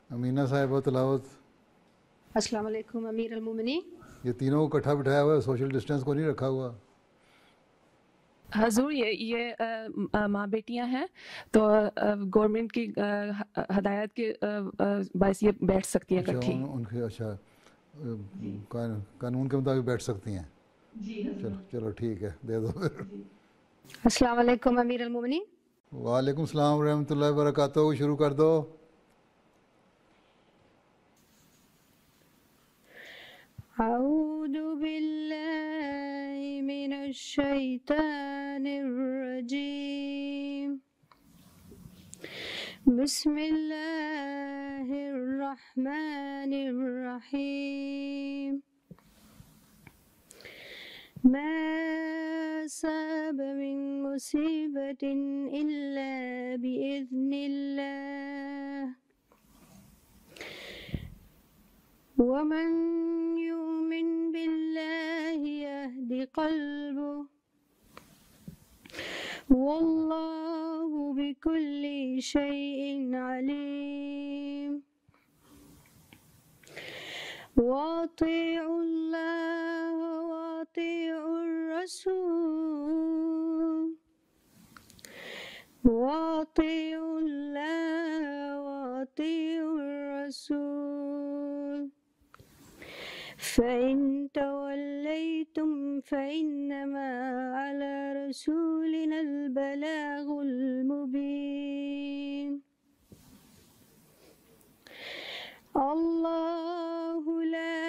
امینہ صاحبہ تلاوت. السلام علیکم امیر المومنین. یہ تینوں کو اکٹھا بٹھایا ہوا ہے, سوشل ڈسٹینس کو نہیں رکھا ہوا. حضور یہ ماں بیٹیاں ہیں تو گورنمنٹ کی ہدایت کے باعث یہ بیٹھ سکتی ہیں اچھا اکٹھی. ان کے اچھا قانون کے مطابق بیٹھ سکتی ہیں. چلو ٹھیک ہے, دے دو پھر. السلام علیکم امیر المومنین. وعلیکم السلام ورحمۃ اللہ وبرکاتہ. شروع کر دو. اعوذ باللہ من الشیطان الرجیم. بسم اللہ الرحمن الرحیم. ما أصاب من مصیبة إلا بإذن اللہ ومن يؤمن بالله يهد قلبه والله بكل شيء عليم. وأطيعوا الله وأطيعوا الرسول وأطيعوا الله وأطيعوا الرسول فإن توليتم فإنما على رسولنا البلاغ المبين. الله لا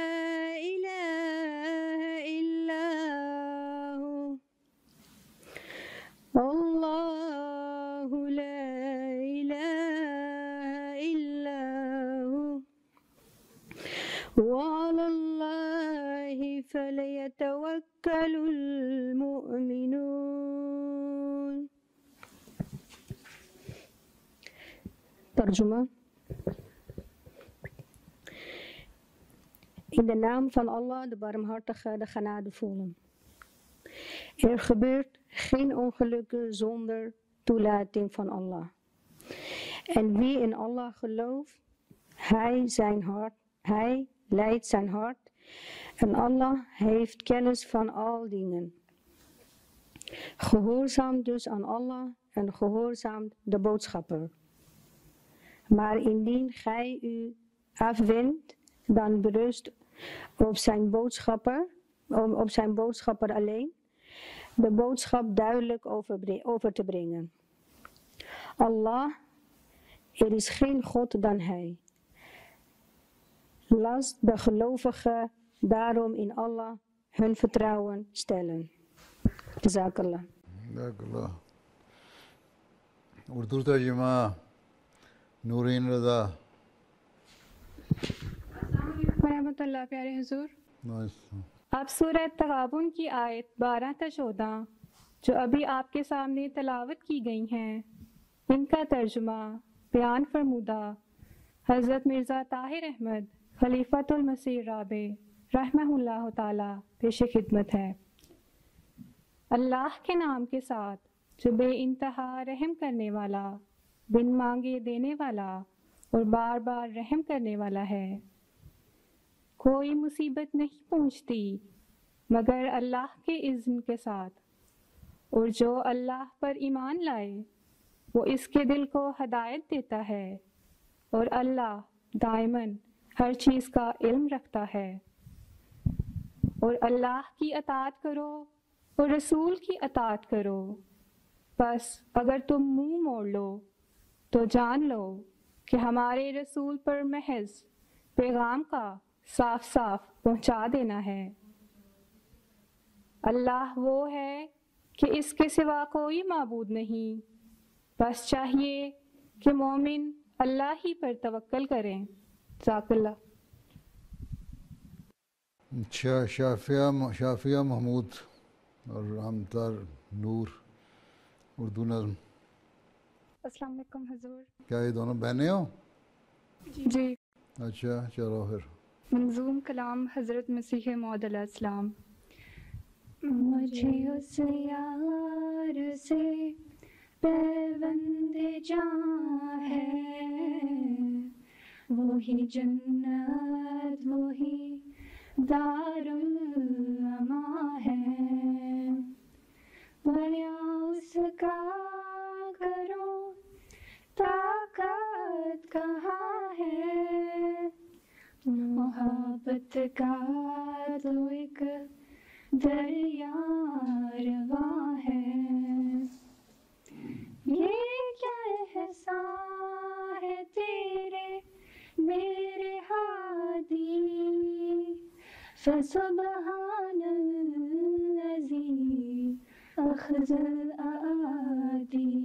إله إلا هو الله لا إله إلا هو وعلى الله فليتوكل المؤمنون. ترجمہ. In de naam van Allah, de barmhartige, de genadevolle. Er gebeurt geen ongelukken zonder toelating van Allah. En wie in Allah gelooft, hij leidt zijn hart en Allah heeft kennis van al dingen. Gehoorzaam dus aan Allah en gehoorzaam de boodschapper. Maar indien gij u afwendt, dan berust op zijn boodschapper alleen, de boodschap duidelijk over te brengen. Allah, er is geen God dan Hij. Laat de gelovigen daarom in Allah hun vertrouwen stellen. Jazakallah. جزاک اردو ترجمہ نورین رضا. السلام علیکم ورحمۃ اللہ. پیارے حضور، اب سورہ تغابن کی آیت 12 تا 14 جو ابھی آپ کے سامنے تلاوت کی گئی ہیں، ان کا ترجمہ بیان فرمودہ حضرت مرزا طاہر احمد خلیفۃ المسیح رابع رحمہ اللہ تعالی پیش خدمت ہے. اللہ کے نام کے ساتھ جو بے انتہا رحم کرنے والا، بن مانگے دینے والا اور بار بار رحم کرنے والا ہے. کوئی مصیبت نہیں پہنچتی مگر اللہ کے اذن کے ساتھ، اور جو اللہ پر ایمان لائے وہ اس کے دل کو ہدایت دیتا ہے، اور اللہ دائماً ہر چیز کا علم رکھتا ہے. اور اللہ کی اطاعت کرو اور رسول کی اطاعت کرو. بس اگر تم منہ موڑ لو تو جان لو کہ ہمارے رسول پر محض پیغام کا صاف صاف پہنچا دینا ہے. اللہ وہ ہے کہ اس کے سوا کوئی معبود نہیں، بس چاہیے کہ مومن اللہ ہی پر توکل کریں. جزاک اللہ. اچھا، شافیہ محمود اور رامتار نور، اردو نظم. السلام علیکم حضور. کیا یہ دونوں بہنیں ہو؟ جی. اچھا چلو پھر. منظوم کلام حضرت مسیح موعود علیہ السلام. مجھے اس یار سے پیوند جاں ہے، وہی جنت وہی دارالعما ہے، ورنہ اس کا کرو طاقت کہاں ہے، محبت کا تو ایک دریا رواں ہے، یہ کیا احسان ہے تیرے میرے ہادی، فسبحان الذی اخذ الأیادی،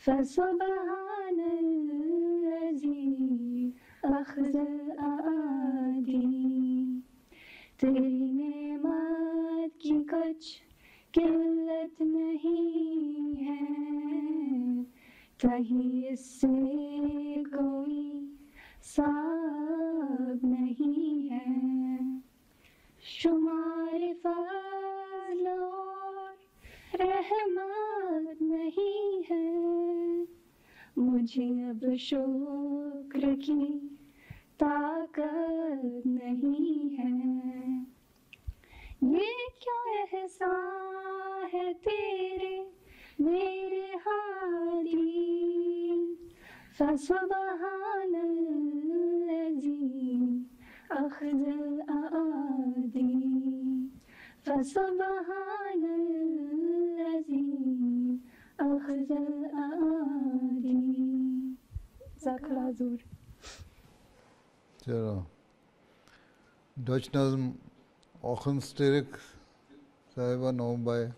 فسبحان الذی اخذ الأیادی، تیری نعمت کی کچھ قلت نہیں ہے، کہیں اس سے کوئی صاحب نہیں ہے، شمار فضل اور رحمت نہیں ہے، مجھے اب شکر کی طاقت نہیں ہے، یہ کیا احسان ہے تیرے میرے ہادی، فسبحان الذی اخذ الأیادی، فسبحان الذی اخذ الأیادی، جزاک اللہ حضور۔ چلو ڈچ نظم Ochenstierk selber noch bei.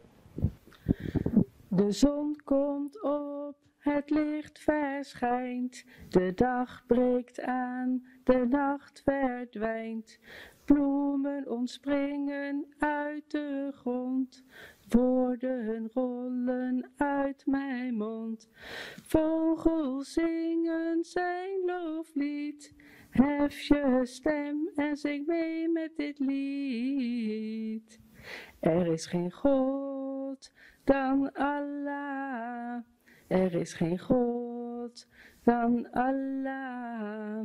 De zon komt op, het licht verschijnt, de dag breekt aan, de nacht verdwijnt. Bloemen ontspringen uit de grond, woorden rollen uit mijn mond. Vogels zingen zijn loflied, hef je stem en zing mee met dit lied. Er is geen God dan Allah, er is geen God dan Allah.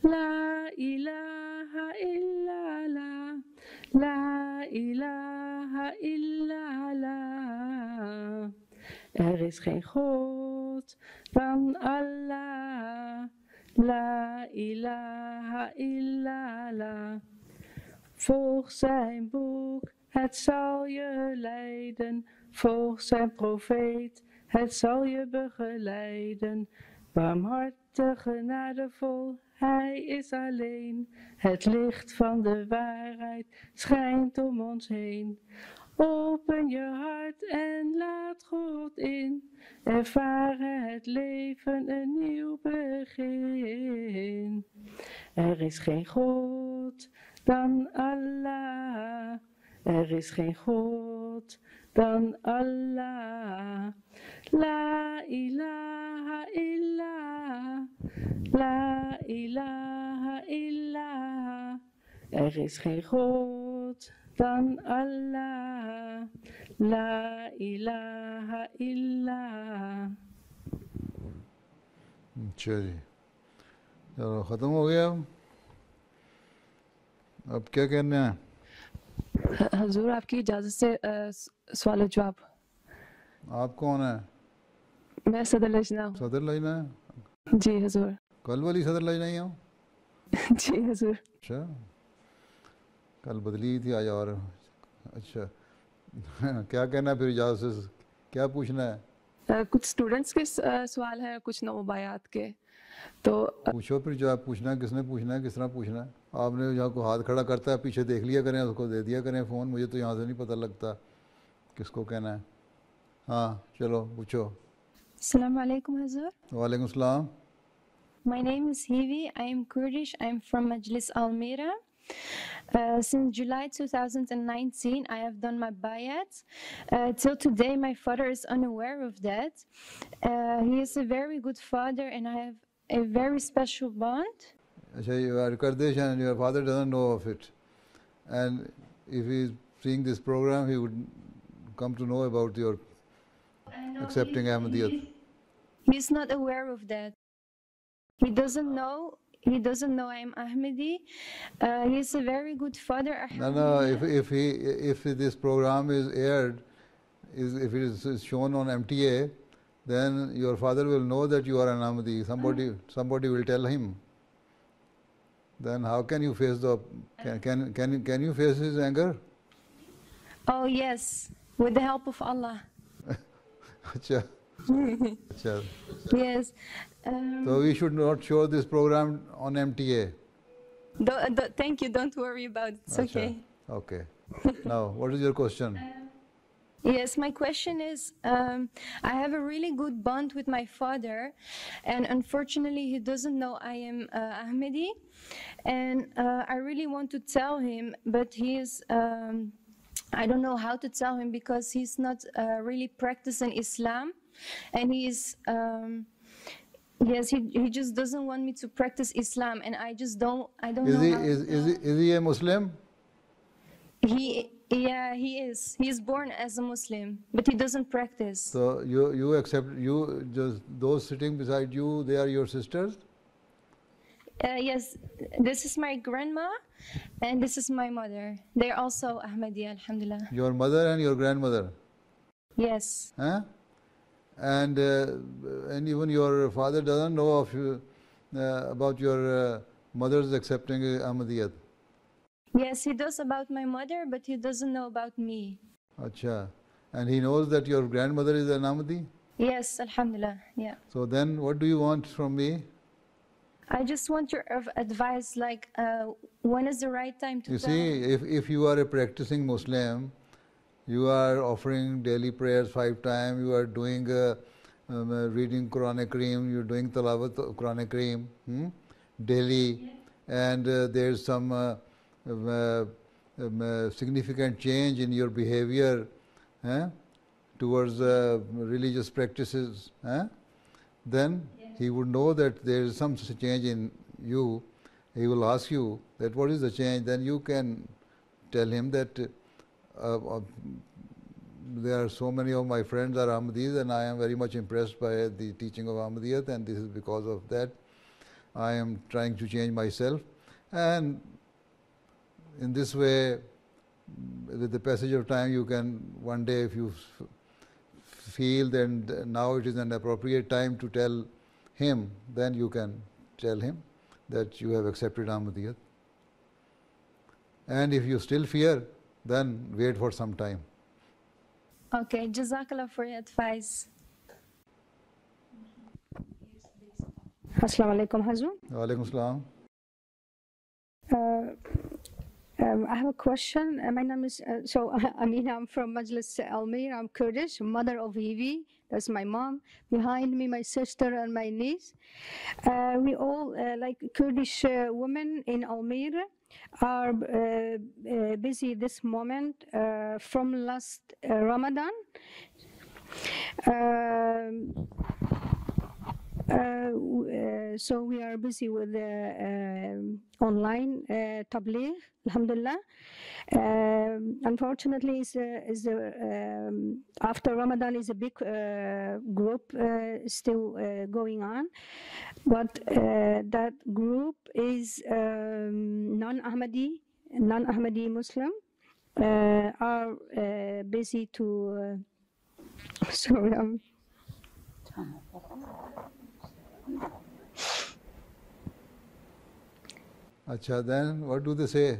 La ilaha illallah, la ilaha illallah. Er is geen God dan Allah, la ilaha illallah. Volg zijn boek, het zal je leiden. Volg zijn profeet, het zal je begeleiden. Barmhartig, genadevol, hij is alleen. Het licht van de waarheid schijnt om ons heen. Open je hart en laat God in. Ervaren het leven een nieuw begin. Er is geen God dan Allah. Er is geen God dan Allah. La ilaha illallah. La ilaha illallah. Er is geen God dan Allah. La ilaha illallah. اچھا جی چلو ختم ہو گیا اب کیا کہنا ہے حضور آپ کی اجازت سے سوال و جواب. آپ کون ہیں میں صدر لجنہ ہوں. صدر لجنہ ہے جی حضور. کل والی صدر لجنہ ہی ہوں جی حضور. اچھا کل بدلی تھی آج اور اچھا کیا کہنا ہے پھر اجازت سے کیا پوچھنا ہے کچھ اسٹوڈنٹس کے سوال ہیں کچھ نوبایات کے تو پوچھو پھر جو آپ پوچھنا ہے کس نے پوچھنا ہے کس طرح پوچھنا ہے آپ نے جہاں کو ہاتھ کھڑا کرتا ہے پیچھے دیکھ لیا کریں اس کو دے دیا کریں فون مجھے تو یہاں سے نہیں پتہ لگتا کس کو کہنا ہے ہاں چلو پوچھو السلام علیکم حضور. وعلیکم السلام. My name is Hivi. I am Kurdish. I am from Majlis Almira. Since July 2019, I have done my bayat. Till today, my father is unaware of that. He is a very good father, and I have a very special bond. You are Kurdish and your father doesn't know of it. And if he is seeing this program, he would come to know about your accepting Ahmadiyyat. He is not aware of that. He doesn't know he doesn't know I'm Ahmadi. He's a very good father. No, if this program is aired, if it is shown on MTA, then your father will know that you are an Ahmadi. Somebody will tell him. Then how can you face can you face his anger? Oh yes, with the help of Allah. Acha. Acha. Yes. So we should not show this program on MTA. Thank you. Don't worry about it. It's Acha. okay. Okay. Now, what is your question? Yes, my question is, I have a really good bond with my father, and unfortunately he doesn't know I am Ahmadi, and I really want to tell him, but he is, I don't know how to tell him because he's not really practicing Islam, and he is, yes, he just doesn't want me to practice Islam, and I don't know how Is he a Muslim? Yeah, he is. He is born as a Muslim, but he doesn't practice. So you accept, just those sitting beside you, they are your sisters? Yes, this is my grandma, and this is my mother. They're also Ahmadi, alhamdulillah. Your mother and your grandmother? Yes. Huh? And even your father doesn't know of you, about your mother's accepting Ahmadiyat? Yes, he does about my mother, but he doesn't know about me. Acha. And he knows that your grandmother is an Ahmadi? Yes, alhamdulillah, yeah. So then what do you want from me? I just want your advice, like when is the right time to You tell see, if you are a practicing Muslim, you are offering daily prayers 5 times, you are doing reading Quran Kareem, you are doing Tilawat Quran Kareem daily, and there is some significant change in your behavior towards religious practices, then he would know that there is some change in you. He will ask you that what is the change. Then you can tell him that there are so many of my friends are Ahmadis and I am very much impressed by the teaching of Ahmadiyat, and this is because of that I am trying to change myself. And in this way, with the passage of time, you can one day, if you feel that now it is an appropriate time to tell him, then you can tell him that you have accepted Ahmadiyat. And if you still fear, then wait for some time. Okay, Jazakallah for your advice. Assalamu alaikum, Hazur. Wa alaikum salam. I have a question. My name is, Amina, I'm from Majlis Almir. I'm Kurdish, mother of Hivi. That's my mom. Behind me, my sister and my niece. We all, like Kurdish women in Almir, are busy this moment from last Ramadan. So we are busy with online tabligh, alhamdulillah. Unfortunately, after Ramadan is a big group still going on, but that group is non-Ahmadi Muslim are busy to sorry, Acha, then what do they say?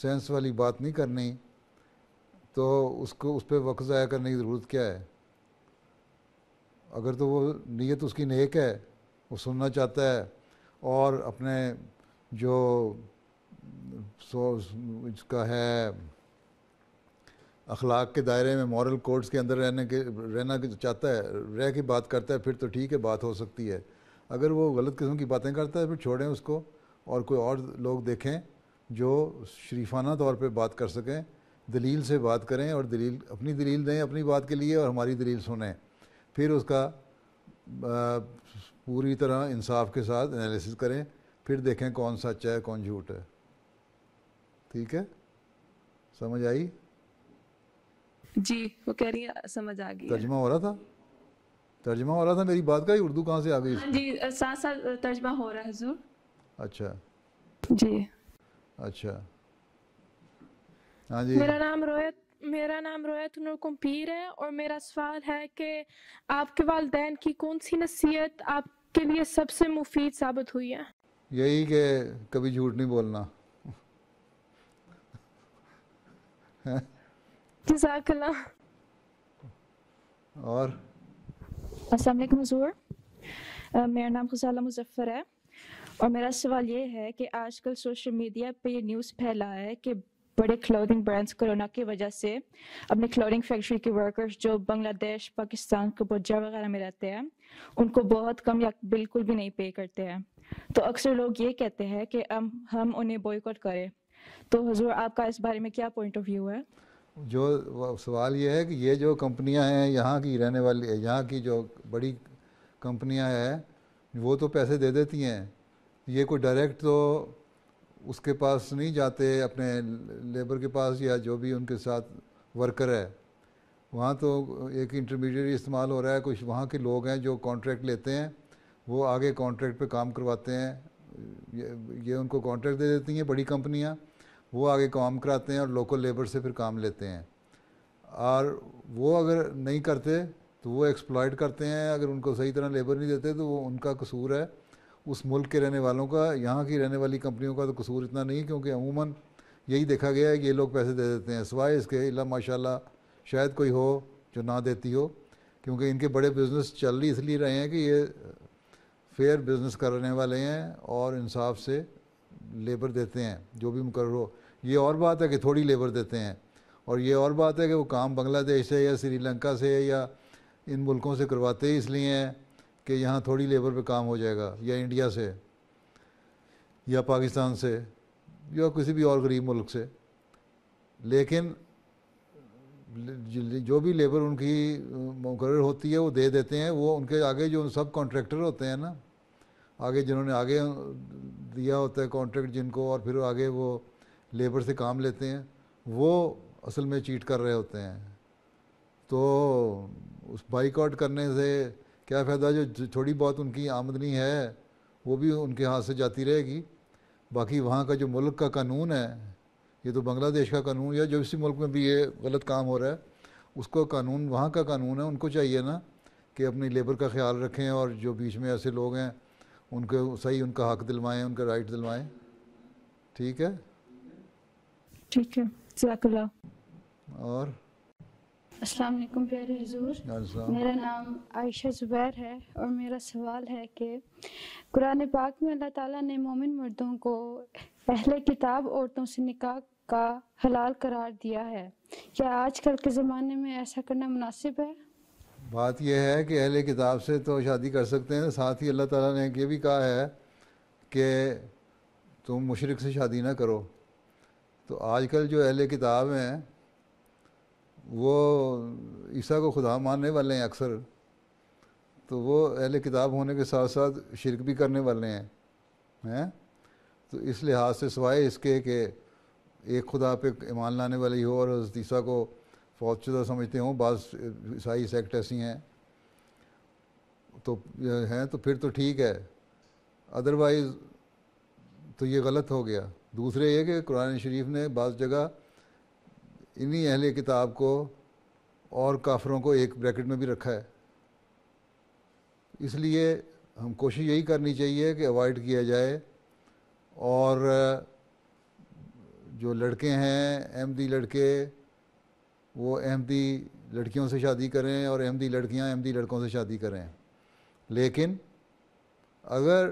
Sense والی بات نہیں کرنی تو اس پہ وقت ضائع کرنے کی ضرورت کیا ہے؟ اگر تو وہ نیت اس کی نیک ہے، وہ سننا چاہتا ہے اور اپنے جو اس کا ہے اخلاق کے دائرے میں مورل کوڈز کے اندر رہنا چاہتا ہے، رہ کے بات کرتا ہے، پھر تو ٹھیک ہے، بات ہو سکتی ہے۔ اگر وہ غلط قسم کی باتیں کرتا ہے پھر چھوڑیں اس کو، اور کوئی اور لوگ دیکھیں جو شریفانہ طور پہ بات کر سکیں، دلیل سے بات کریں، اور اپنی دلیل دیں اپنی بات کے لیے اور ہماری دلیل سنیں، پھر اس کا پوری طرح انصاف کے ساتھ انالیسس کریں، پھر دیکھیں کون سچ ہے کون جھوٹ ہے۔ ٹھیک ہے، سمجھ آئی؟ جی وہ کہہ رہی ہیں سمجھ آ گئی ہے۔ ترجمہ ہو رہا تھا میری بات کا، ہی اردو کہاں سے آ گئی؟ ہاں جی ساتھ ساتھ ترجمہ ہو رہا ہے حضور۔ اچھا جی اچھا، ہاں جی۔ میرا نام رویت نور کمپیر ہے، اور میرا سوال ہے کہ آپ کے والدین کی کون سی نصیحت آپ کے لیے سب سے مفید ثابت ہوئی ہے؟ یہی کہ کبھی جھوٹ نہیں بولنا۔ جزاک اللہ۔ اور السلام علیکم حضور، میرا نام غزالہ مظفر ہے، اور میرا سوال یہ ہے کہ آج کل سوشل میڈیا پہ یہ نیوز پھیلا ہے کہ بڑے کلودنگ برانڈس کرونا کی وجہ سے اپنے کلودنگ فیکٹری کے ورکرز جو بنگلہ دیش، پاکستان، کمبوڈیا وغیرہ میں رہتے ہیں ان کو بہت کم یا بالکل بھی نہیں پے کرتے ہیں، تو اکثر لوگ یہ کہتے ہیں کہ ہم انہیں بوائکاٹ کریں، تو حضور آپ کا اس بارے میں کیا پوائنٹ آف ویو ہے؟ جو سوال یہ ہے کہ یہ جو کمپنیاں ہیں یہاں کی رہنے والی، یہاں کی جو بڑی کمپنیاں ہیں وہ تو پیسے دے دیتی ہیں، یہ کوئی ڈائریکٹ تو اس کے پاس نہیں جاتے، اپنے لیبر کے پاس یا جو بھی ان کے ساتھ ورکر ہے، وہاں تو ایک انٹرمیڈیٹ استعمال ہو رہا ہے، کچھ وہاں کے لوگ ہیں جو کانٹریکٹ لیتے ہیں، وہ آگے کانٹریکٹ پہ کام کرواتے ہیں، یہ ان کو کانٹریکٹ دے دیتی ہیں بڑی کمپنیاں، وہ آگے کام کراتے ہیں اور لوکل لیبر سے پھر کام لیتے ہیں، اور وہ اگر نہیں کرتے تو وہ ایکسپلائٹ کرتے ہیں، اگر ان کو صحیح طرح لیبر نہیں دیتے تو وہ ان کا قصور ہے، اس ملک کے رہنے والوں کا، یہاں کی رہنے والی کمپنیوں کا تو قصور اتنا نہیں، کیونکہ عموماً یہی دیکھا گیا ہے کہ یہ لوگ پیسے دے دیتے ہیں، سوائے اس کے اللہ ماشاء اللہ شاید کوئی ہو جو نہ دیتی ہو، کیونکہ ان کے بڑے بزنس چل اس لیے رہے ہیں کہ یہ فیئر بزنس کرنے والے ہیں اور انصاف سے لیبر دیتے ہیں جو بھی مقرر ہو۔ یہ اور بات ہے کہ تھوڑی لیبر دیتے ہیں، اور یہ اور بات ہے کہ وہ کام بنگلہ دیش سے یا سری لنکا سے یا ان ملکوں سے کرواتے اس لیے ہیں کہ یہاں تھوڑی لیبر پہ کام ہو جائے گا، یا انڈیا سے یا پاکستان سے یا کسی بھی اور غریب ملک سے، لیکن جو بھی لیبر ان کی مقرر ہوتی ہے وہ دے دیتے ہیں، وہ ان کے آگے جو سب کانٹریکٹر ہوتے ہیں نا، آگے جنہوں نے آگے دیا ہوتا ہے کانٹریکٹ جن کو، اور پھر آگے وہ لیبر سے کام لیتے ہیں، وہ اصل میں چیٹ کر رہے ہوتے ہیں۔ تو اس بائیک آؤٹ کرنے سے کیا فائدہ؟ جو تھوڑی بہت ان کی آمدنی ہے وہ بھی ان کے ہاتھ سے جاتی رہے گی، باقی وہاں کا جو ملک کا قانون ہے، یہ تو بنگلہ دیش کا قانون یا جو اسی ملک میں بھی یہ غلط کام ہو رہا ہے اس کو قانون، وہاں کا قانون ہے، ان کو چاہیے نا کہ اپنی لیبر کا خیال رکھیں، اور جو بیچ میں ایسے لوگ ہیں ان کو صحیح ان کا حق دلوائیں، ان کا رائٹ دلوائیں۔ ٹھیک ہے، ٹھیک ہے، جزاک اللہ۔ اور السلام علیکم پیارے حضور، میرا نام عائشہ زبیر ہے، اور میرا سوال ہے کہ قرآن پاک میں اللہ تعالیٰ نے مومن مردوں کو اہل کتاب عورتوں سے نکاح کا حلال قرار دیا ہے، کیا آج کل کے زمانے میں ایسا کرنا مناسب ہے؟ بات یہ ہے کہ اہل کتاب سے تو شادی کر سکتے ہیں، ساتھ ہی اللہ تعالیٰ نے یہ بھی کہا ہے کہ تم مشرک سے شادی نہ کرو۔ تو آج کل جو اہل کتاب ہیں وہ عیسیٰ کو خدا ماننے والے ہیں اکثر، تو وہ اہل کتاب ہونے کے ساتھ ساتھ شرک بھی کرنے والے ہیں۔ تو اس لحاظ سے سوائے اس کے کہ ایک خدا پہ ایمان لانے والی ہو اور حضرت عیسیٰ کو فوت شدہ سمجھتے ہوں، بعض عیسائی سیکٹ ایسی ہیں تو پھر تو ٹھیک ہے، ادروائز تو یہ غلط ہو گیا۔ دوسرے یہ کہ قرآن شریف نے بعض جگہ انہی اہل کتاب کو اور کافروں کو ایک بریکٹ میں بھی رکھا ہے، اس لیے ہم کوشش یہی کرنی چاہیے کہ اوائڈ کیا جائے، اور جو لڑکے ہیں احمدی لڑکے وہ احمدی لڑکیوں سے شادی کریں اور احمدی لڑکیاں احمدی لڑکوں سے شادی کریں. لیکن اگر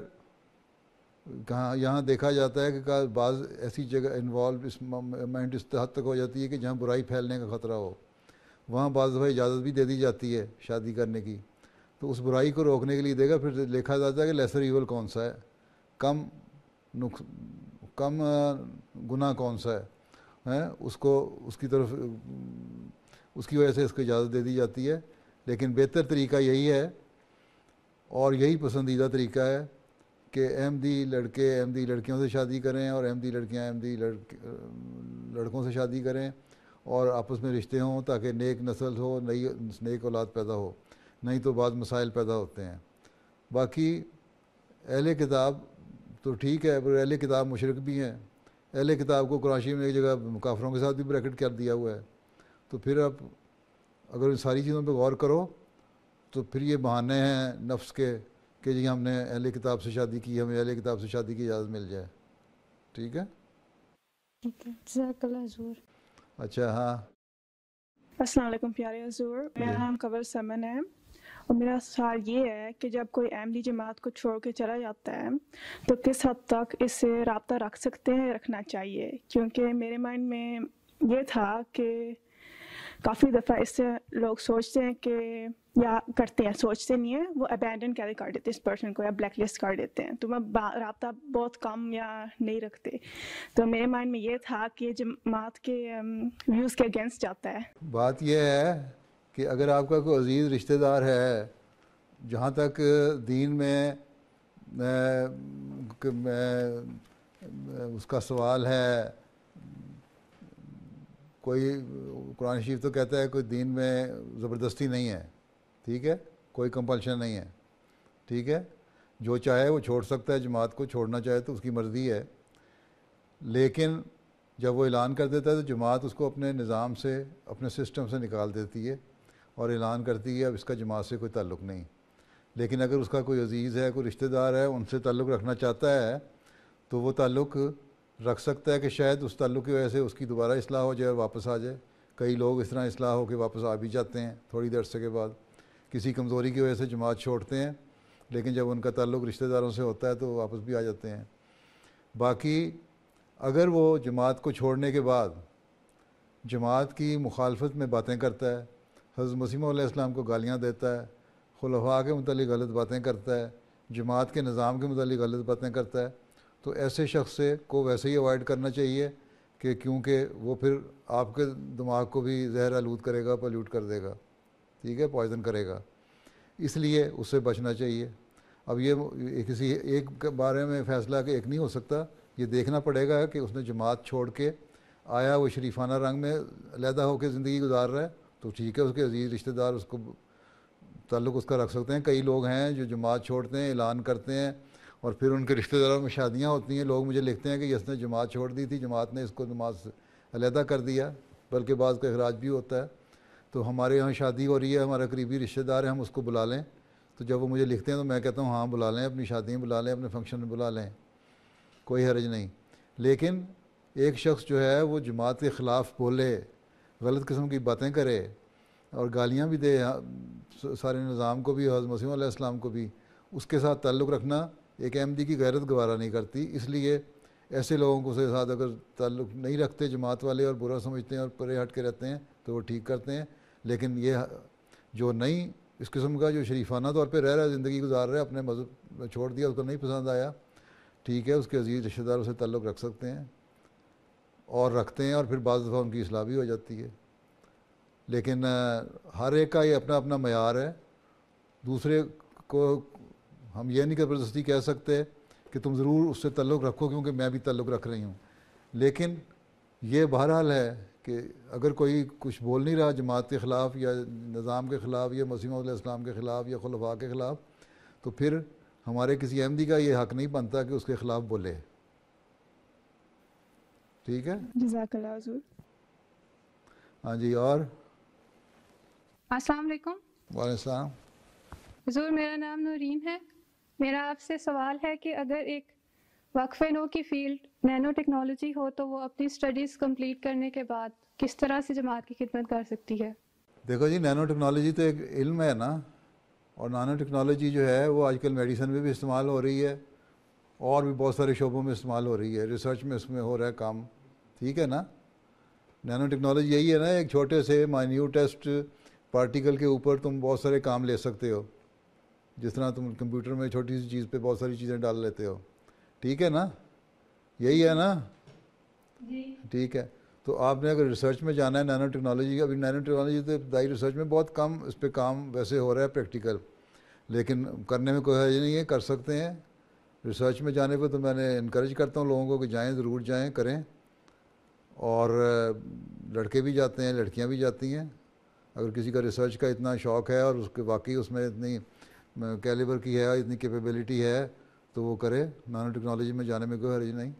کہاں یہاں دیکھا جاتا ہے کہ بعض ایسی جگہ انوالو اس مائنڈ اس حد تک ہو جاتی ہے کہ جہاں برائی پھیلنے کا خطرہ ہو، وہاں بعض دفعہ اجازت بھی دے دی جاتی ہے شادی کرنے کی. تو اس برائی کو روکنے کے لیے دے گا، پھر دیکھا جاتا ہے کہ لیسر ایول کون سا ہے، کم گناہ کون سا ہے، اس کو اس کی طرف اس کی وجہ سے اس کو اجازت دے دی جاتی ہے. لیکن بہتر طریقہ یہی ہے اور یہی پسندیدہ طریقہ ہے کہ احمدی لڑکے احمدی لڑکیوں سے شادی کریں اور احمدی لڑکیاں احمدی لڑکوں سے شادی کریں اور آپس میں رشتے ہوں تاکہ نیک نسل ہو، نیک اولاد پیدا ہو. نہیں تو بعض مسائل پیدا ہوتے ہیں. باقی اہل کتاب تو ٹھیک ہے، پر اہل کتاب مشرک بھی ہیں. اہل کتاب کو قرآن شریف میں ایک جگہ کافروں کے ساتھ بھی بریکٹ کر دیا ہوا ہے. تو پھر اب اگر ان ساری چیزوں پہ غور کرو تو پھر یہ بہانے ہیں نفس کے کہ جی ہم نے اہل کتاب سے شادی کی، ہمیں اہل کتاب سے شادی کی اجازت مل جائے. ٹھیک ہے، جزاک اللہ حضور. اچھا ہاں. السلام علیکم پیارے حضور، میرا نام قبر سمن ہے اور میرا سوال یہ ہے کہ جب کوئی احمدی جماعت کو چھوڑ کے چلا جاتا ہے تو کس حد تک اس سے رابطہ رکھ سکتے ہیں، رکھنا چاہیے؟ کیونکہ میرے مائنڈ میں یہ تھا کہ کافی دفعہ اس سے لوگ سوچتے ہیں کہ یا کرتے ہیں، سوچتے نہیں ہیں، وہ ابینڈن کر دیتے اس پرسن کو یا بلیک لسٹ کر دیتے ہیں. تو میں رابطہ بہت کم یا نہیں رکھتے. تو میرے مائنڈ میں یہ تھا کہ جماعت کے ویوز کے اگینسٹ جاتا ہے. بات یہ ہے کہ اگر آپ کا کوئی عزیز رشتہ دار ہے، جہاں تک دین میں اس کا سوال ہے، کوئی قرآن شریف تو کہتا ہے کوئی دین میں زبردستی نہیں ہے، ٹھیک ہے، کوئی کمپلشن نہیں ہے، ٹھیک ہے، جو چاہے وہ چھوڑ سکتا ہے، جماعت کو چھوڑنا چاہے تو اس کی مرضی ہے. لیکن جب وہ اعلان کر دیتا ہے تو جماعت اس کو اپنے نظام سے، اپنے سسٹم سے نکال دیتی ہے اور اعلان کرتی ہے اب اس کا جماعت سے کوئی تعلق نہیں. لیکن اگر اس کا کوئی عزیز ہے، کوئی رشتہ دار ہے، ان سے تعلق رکھنا چاہتا ہے تو وہ تعلق رکھ سکتا ہے کہ شاید اس تعلق کی وجہ سے اس کی دوبارہ اصلاح ہو جائے اور واپس آ جائے. کئی لوگ اس طرح اصلاح ہو کے واپس آ بھی جاتے ہیں تھوڑی دیر عرصے کے بعد. کسی کمزوری کی وجہ سے جماعت چھوڑتے ہیں، لیکن جب ان کا تعلق رشتہ داروں سے ہوتا ہے تو واپس بھی آ جاتے ہیں. باقی اگر وہ جماعت کو چھوڑنے کے بعد جماعت کی مخالفت میں باتیں کرتا ہے، حضرت مسیح علیہ السلام کو گالیاں دیتا ہے، خلفاء کے متعلق غلط باتیں کرتا ہے، جماعت کے نظام کے متعلق غلط باتیں کرتا ہے، تو ایسے شخص سے کو ویسے ہی اوائڈ کرنا چاہیے کہ کیونکہ وہ پھر آپ کے دماغ کو بھی زہر آلود کرے گا، پلیوٹ کر دے گا، ٹھیک ہے، پوائزن کرے گا. اس لیے اس سے بچنا چاہیے. اب یہ کسی ایک کے بارے میں فیصلہ کہ ایک نہیں ہو سکتا، یہ دیکھنا پڑے گا کہ اس نے جماعت چھوڑ کے آیا وہ شریفانہ رنگ میں علیحدہ ہو کے زندگی گزار رہا ہے تو ٹھیک ہے، اس کے عزیز رشتہ دار اس کو تعلق اس کا رکھ سکتے ہیں. کئی لوگ ہیں جو جماعت چھوڑتے ہیں، اعلان کرتے ہیں اور پھر ان کے رشتہ داروں میں شادیاں ہوتی ہیں. لوگ مجھے لکھتے ہیں کہ اس نے جماعت چھوڑ دی تھی، جماعت نے اس کو نماز سے علیحدہ کر دیا، بلکہ بعض کا اخراج بھی ہوتا ہے. تو ہمارے یہاں شادی ہو رہی ہے، ہمارا قریبی رشتہ دار ہے، ہم اس کو بلا لیں. تو جب وہ مجھے لکھتے ہیں تو میں کہتا ہوں ہاں بلا لیں، اپنی شادی میں بلا لیں، اپنے فنکشن میں بلا لیں، کوئی حرج نہیں. لیکن ایک شخص جو ہے وہ جماعت کے خلاف بولے، غلط قسم کی باتیں کرے اور گالیاں بھی دے سارے نظام کو بھی، حضرت مسیح علیہ السلام کو بھی، اس کے ساتھ تعلق رکھنا ایک احمدی کی غیرت گوارا نہیں کرتی. اس لیے ایسے لوگوں کو سے ساتھ اگر تعلق نہیں رکھتے جماعت والے اور برا سمجھتے ہیں اور پرے ہٹ کے رہتے ہیں تو وہ ٹھیک کرتے ہیں. لیکن یہ جو نہیں اس قسم کا جو شریفانہ طور پہ رہ رہا ہے، زندگی گزار رہا ہے، اپنے مذہب چھوڑ دیا، اس کو نہیں پسند آیا، ٹھیک ہے، اس کے عزیز رشتہ داروں سے تعلق رکھ سکتے ہیں اور رکھتے ہیں، اور پھر بعض دفعہ ان کی اصلاح بھی ہو جاتی ہے. لیکن ہر ایک کا یہ اپنا اپنا معیار ہے. دوسرے کو ہم یہ نہیں زبردستی کہہ سکتے کہ تم ضرور اس سے تعلق رکھو کیونکہ میں بھی تعلق رکھ رہی ہوں. لیکن یہ بہرحال ہے کہ اگر کوئی کچھ بول نہیں رہا جماعت کے خلاف یا نظام کے خلاف یا مسیح علیہ السلام کے خلاف یا خلفاء کے خلاف، تو پھر ہمارے کسی احمدی کا یہ حق نہیں بنتا کہ اس کے خلاف بولے. ٹھیک ہے، جزاک اللہ حضور. ہاں جی. اور السلام علیکم. وعلیکم السلام. حضور میرا نام نورین ہے. میرا آپ سے سوال ہے کہ اگر ایک وقف نو کی فیلڈ نینو ٹیکنالوجی ہو تو وہ اپنی اسٹڈیز کمپلیٹ کرنے کے بعد کس طرح سے جماعت کی خدمت کر سکتی ہے؟ دیکھو جی، نینو ٹیکنالوجی تو ایک علم ہے نا، اور نینو ٹیکنالوجی جو ہے وہ آج کل میڈیسن میں بھی استعمال ہو رہی ہے، اور بھی بہت سارے شعبوں میں استعمال ہو رہی ہے، ریسرچ میں اس میں ہو رہا ہے کام، ٹھیک ہے نا. نینو ٹیکنالوجی یہی ہے نا، ایک چھوٹے سے مائنیوٹیسٹ پارٹیکل کے اوپر تم بہت سارے کام لے سکتے ہو، جس طرح تم کمپیوٹر میں چھوٹی سی چیز پہ بہت ساری چیزیں ڈال لیتے ہو، ٹھیک ہے نا، یہی ہے نا. ٹھیک ہے. تو آپ نے اگر ریسرچ میں جانا ہے نینو ٹیکنالوجی، ابھی نینو ٹیکنالوجی تو ابتدائی ریسرچ میں بہت کم اس پہ کام ویسے ہو رہا ہے پریکٹیکل، لیکن کرنے میں کوئی حرج نہیں ہے، کر سکتے ہیں. ریسرچ میں جانے پہ تو میں نے انکریج کرتا ہوں لوگوں کو کہ جائیں، ضرور جائیں، کریں. اور لڑکے بھی جاتے ہیں، لڑکیاں بھی جاتی ہیں. اگر کسی کا ریسرچ کا اتنا شوق ہے اور اس کے واقعی اس میں اتنی کیلیبر کی ہے، اتنی کیپیبلٹی ہے، تو وہ کرے. نینو ٹیکنالوجی میں جانے میں کوئی حرج نہیں.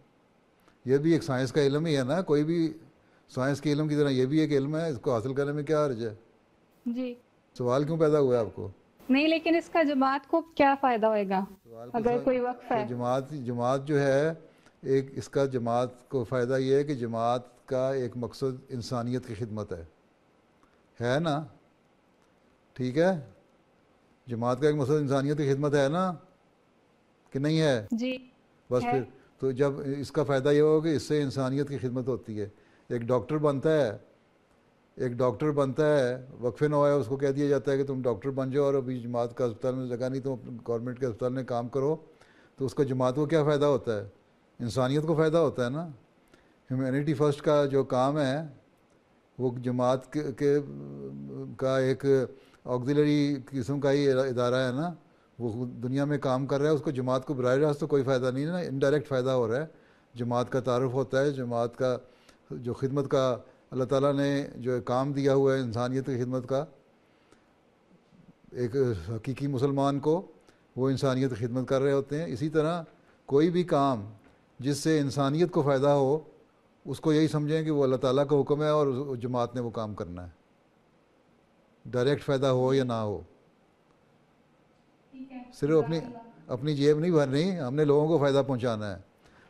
یہ بھی ایک سائنس کا علم ہی ہے نا، کوئی بھی سائنس کے علم کی طرح یہ بھی ایک علم ہے، اس کو حاصل کرنے میں کیا حرج ہے؟ جی. سوال کیوں پیدا ہوا ہے آپ کو؟ نہیں، لیکن اس کا جماعت کو کیا فائدہ ہوئے گا اگر کوئی وقف ہے؟ جماعت جو ہے ایک، اس کا جماعت کو فائدہ یہ ہے کہ جماعت کا ایک مقصد انسانیت کی خدمت ہے نا، ٹھیک ہے. جماعت کا ایک مقصد انسانیت کی خدمت ہے نا کہ نہیں ہے؟ جی. بس پھر تو جب اس کا فائدہ یہ ہوگا کہ اس سے انسانیت کی خدمت ہوتی ہے. ایک ڈاکٹر بنتا ہے وقفے نہ ہوا ہے، اس کو کہہ دیا جاتا ہے کہ تم ڈاکٹر بن جاؤ، اور ابھی جماعت کا اسپتال میں جگہ نہیں، تم گورنمنٹ کے اسپتال میں کام کرو. تو اس کا جماعت کو کیا فائدہ ہوتا ہے؟ انسانیت کو فائدہ ہوتا ہے نا. ہیومینٹی فرسٹ کا جو کام ہے وہ جماعت کا ایک آگزیلری قسم کا ہی ادارہ ہے نا، وہ دنیا میں کام کر رہا ہے. اس کو جماعت کو براہ راست تو کوئی فائدہ نہیں ہے نا، انڈائریکٹ فائدہ ہو رہا ہے. جماعت کا تعارف ہوتا ہے، جماعت کا جو خدمت کا اللہ تعالیٰ نے جو کام دیا ہوا ہے انسانیت کی خدمت کا، ایک حقیقی مسلمان کو وہ انسانیت کی خدمت کر رہے ہوتے ہیں. اسی طرح کوئی بھی کام جس سے انسانیت کو فائدہ ہو، اس کو یہی سمجھیں کہ وہ اللہ تعالیٰ کا حکم ہے اور جماعت نے وہ کام کرنا ہے، ڈائریکٹ فائدہ ہو یا نہ ہو. صرف اپنی جیب نہیں بھرنی، ہم نے لوگوں کو فائدہ پہنچانا ہے،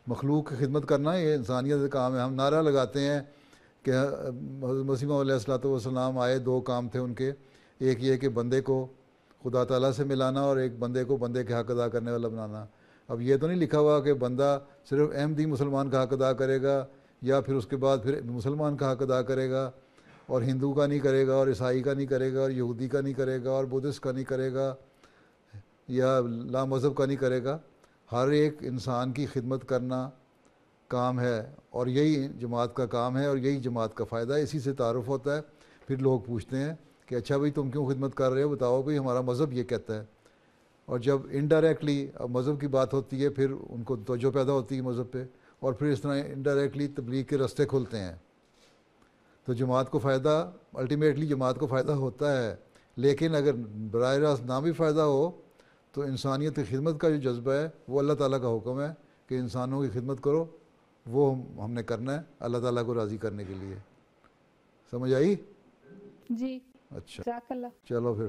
مخلوق کی خدمت کرنا، یہ انسانیت کا کام ہے. ہم نعرہ لگاتے ہیں کہ حضرت مسیح علیہ الصلوۃ والسلام آئے، دو کام تھے ان کے، ایک یہ کہ بندے کو خدا تعالیٰ سے ملانا، اور ایک بندے کو بندے کے حق ادا کرنے والا بنانا. اب یہ تو نہیں لکھا ہوا کہ بندہ صرف احمدی مسلمان کا حق ادا کرے گا، یا پھر اس کے بعد پھر مسلمان کا حق ادا کرے گا، اور ہندو کا نہیں کرے گا، اور عیسائی کا نہیں کرے گا، اور یہودی کا نہیں کرے گا، اور بدھسٹ کا نہیں کرے گا، یا لا مذہب کا نہیں کرے گا. ہر ایک انسان کی خدمت کرنا کام ہے، اور یہی جماعت کا کام ہے، اور یہی جماعت کا فائدہ ہے. اسی سے تعارف ہوتا ہے. پھر لوگ پوچھتے ہیں کہ اچھا بھائی تم کیوں خدمت کر رہے ہو، بتاؤ بھائی ہمارا مذہب یہ کہتا ہے. اور جب انڈائریکٹلی مذہب کی بات ہوتی ہے، پھر ان کو توجہ پیدا ہوتی ہے مذہب پہ، اور پھر اس طرح انڈائریکٹلی تبلیغ کے راستے کھلتے ہیں. تو جماعت کو فائدہ، الٹیمیٹلی جماعت کو فائدہ ہوتا ہے. لیکن اگر براہ راست نہ بھی فائدہ ہو تو انسانیت کی خدمت کا جو جذبہ ہے وہ اللہ تعالیٰ کا حکم ہے کہ انسانوں کی خدمت کرو، وہ ہم نے کرنا ہے اللہ تعالیٰ کو راضی کرنے کے لیے. سمجھ آئی؟ جی. اچھا، جزاک اللہ. چلو پھر.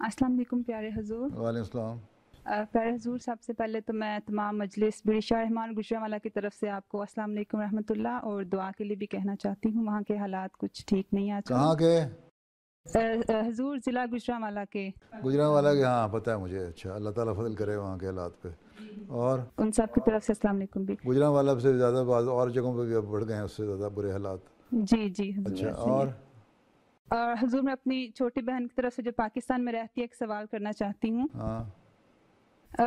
السلام علیکم پیارے حضور. وعلیکم السلام. پیارے حضور، سب سے پہلے تو میں تمام مجلس بریشہ رحمان گجرانوالہ کی طرف سے آپ کو السلام علیکم رحمۃ اللہ، اور دعا کے لیے بھی کہنا چاہتی ہوں. وہاں کے حالات کچھ ٹھیک نہیں آج. کہاں کے؟ حضور ضلع گجرانوالہ کے. گجرانوالہ کے، ہاں پتہ ہے مجھے. اچھا، اللہ تعالیٰ فضل کرے وہاں کے حالات پہ. اور ان سب کی طرف سے السلام علیکم بھی. گجرانوالہ سے زیادہ بعض اور جگہوں پہ بھی اب بڑھ گئے ہیں اس سے زیادہ برے حالات. جی جی حضور. اچھا، اور حضور میں اپنی چھوٹی بہن کی طرف سے جو پاکستان میں رہتی ہے ایک سوال کرنا چاہتی ہوں. ہاں،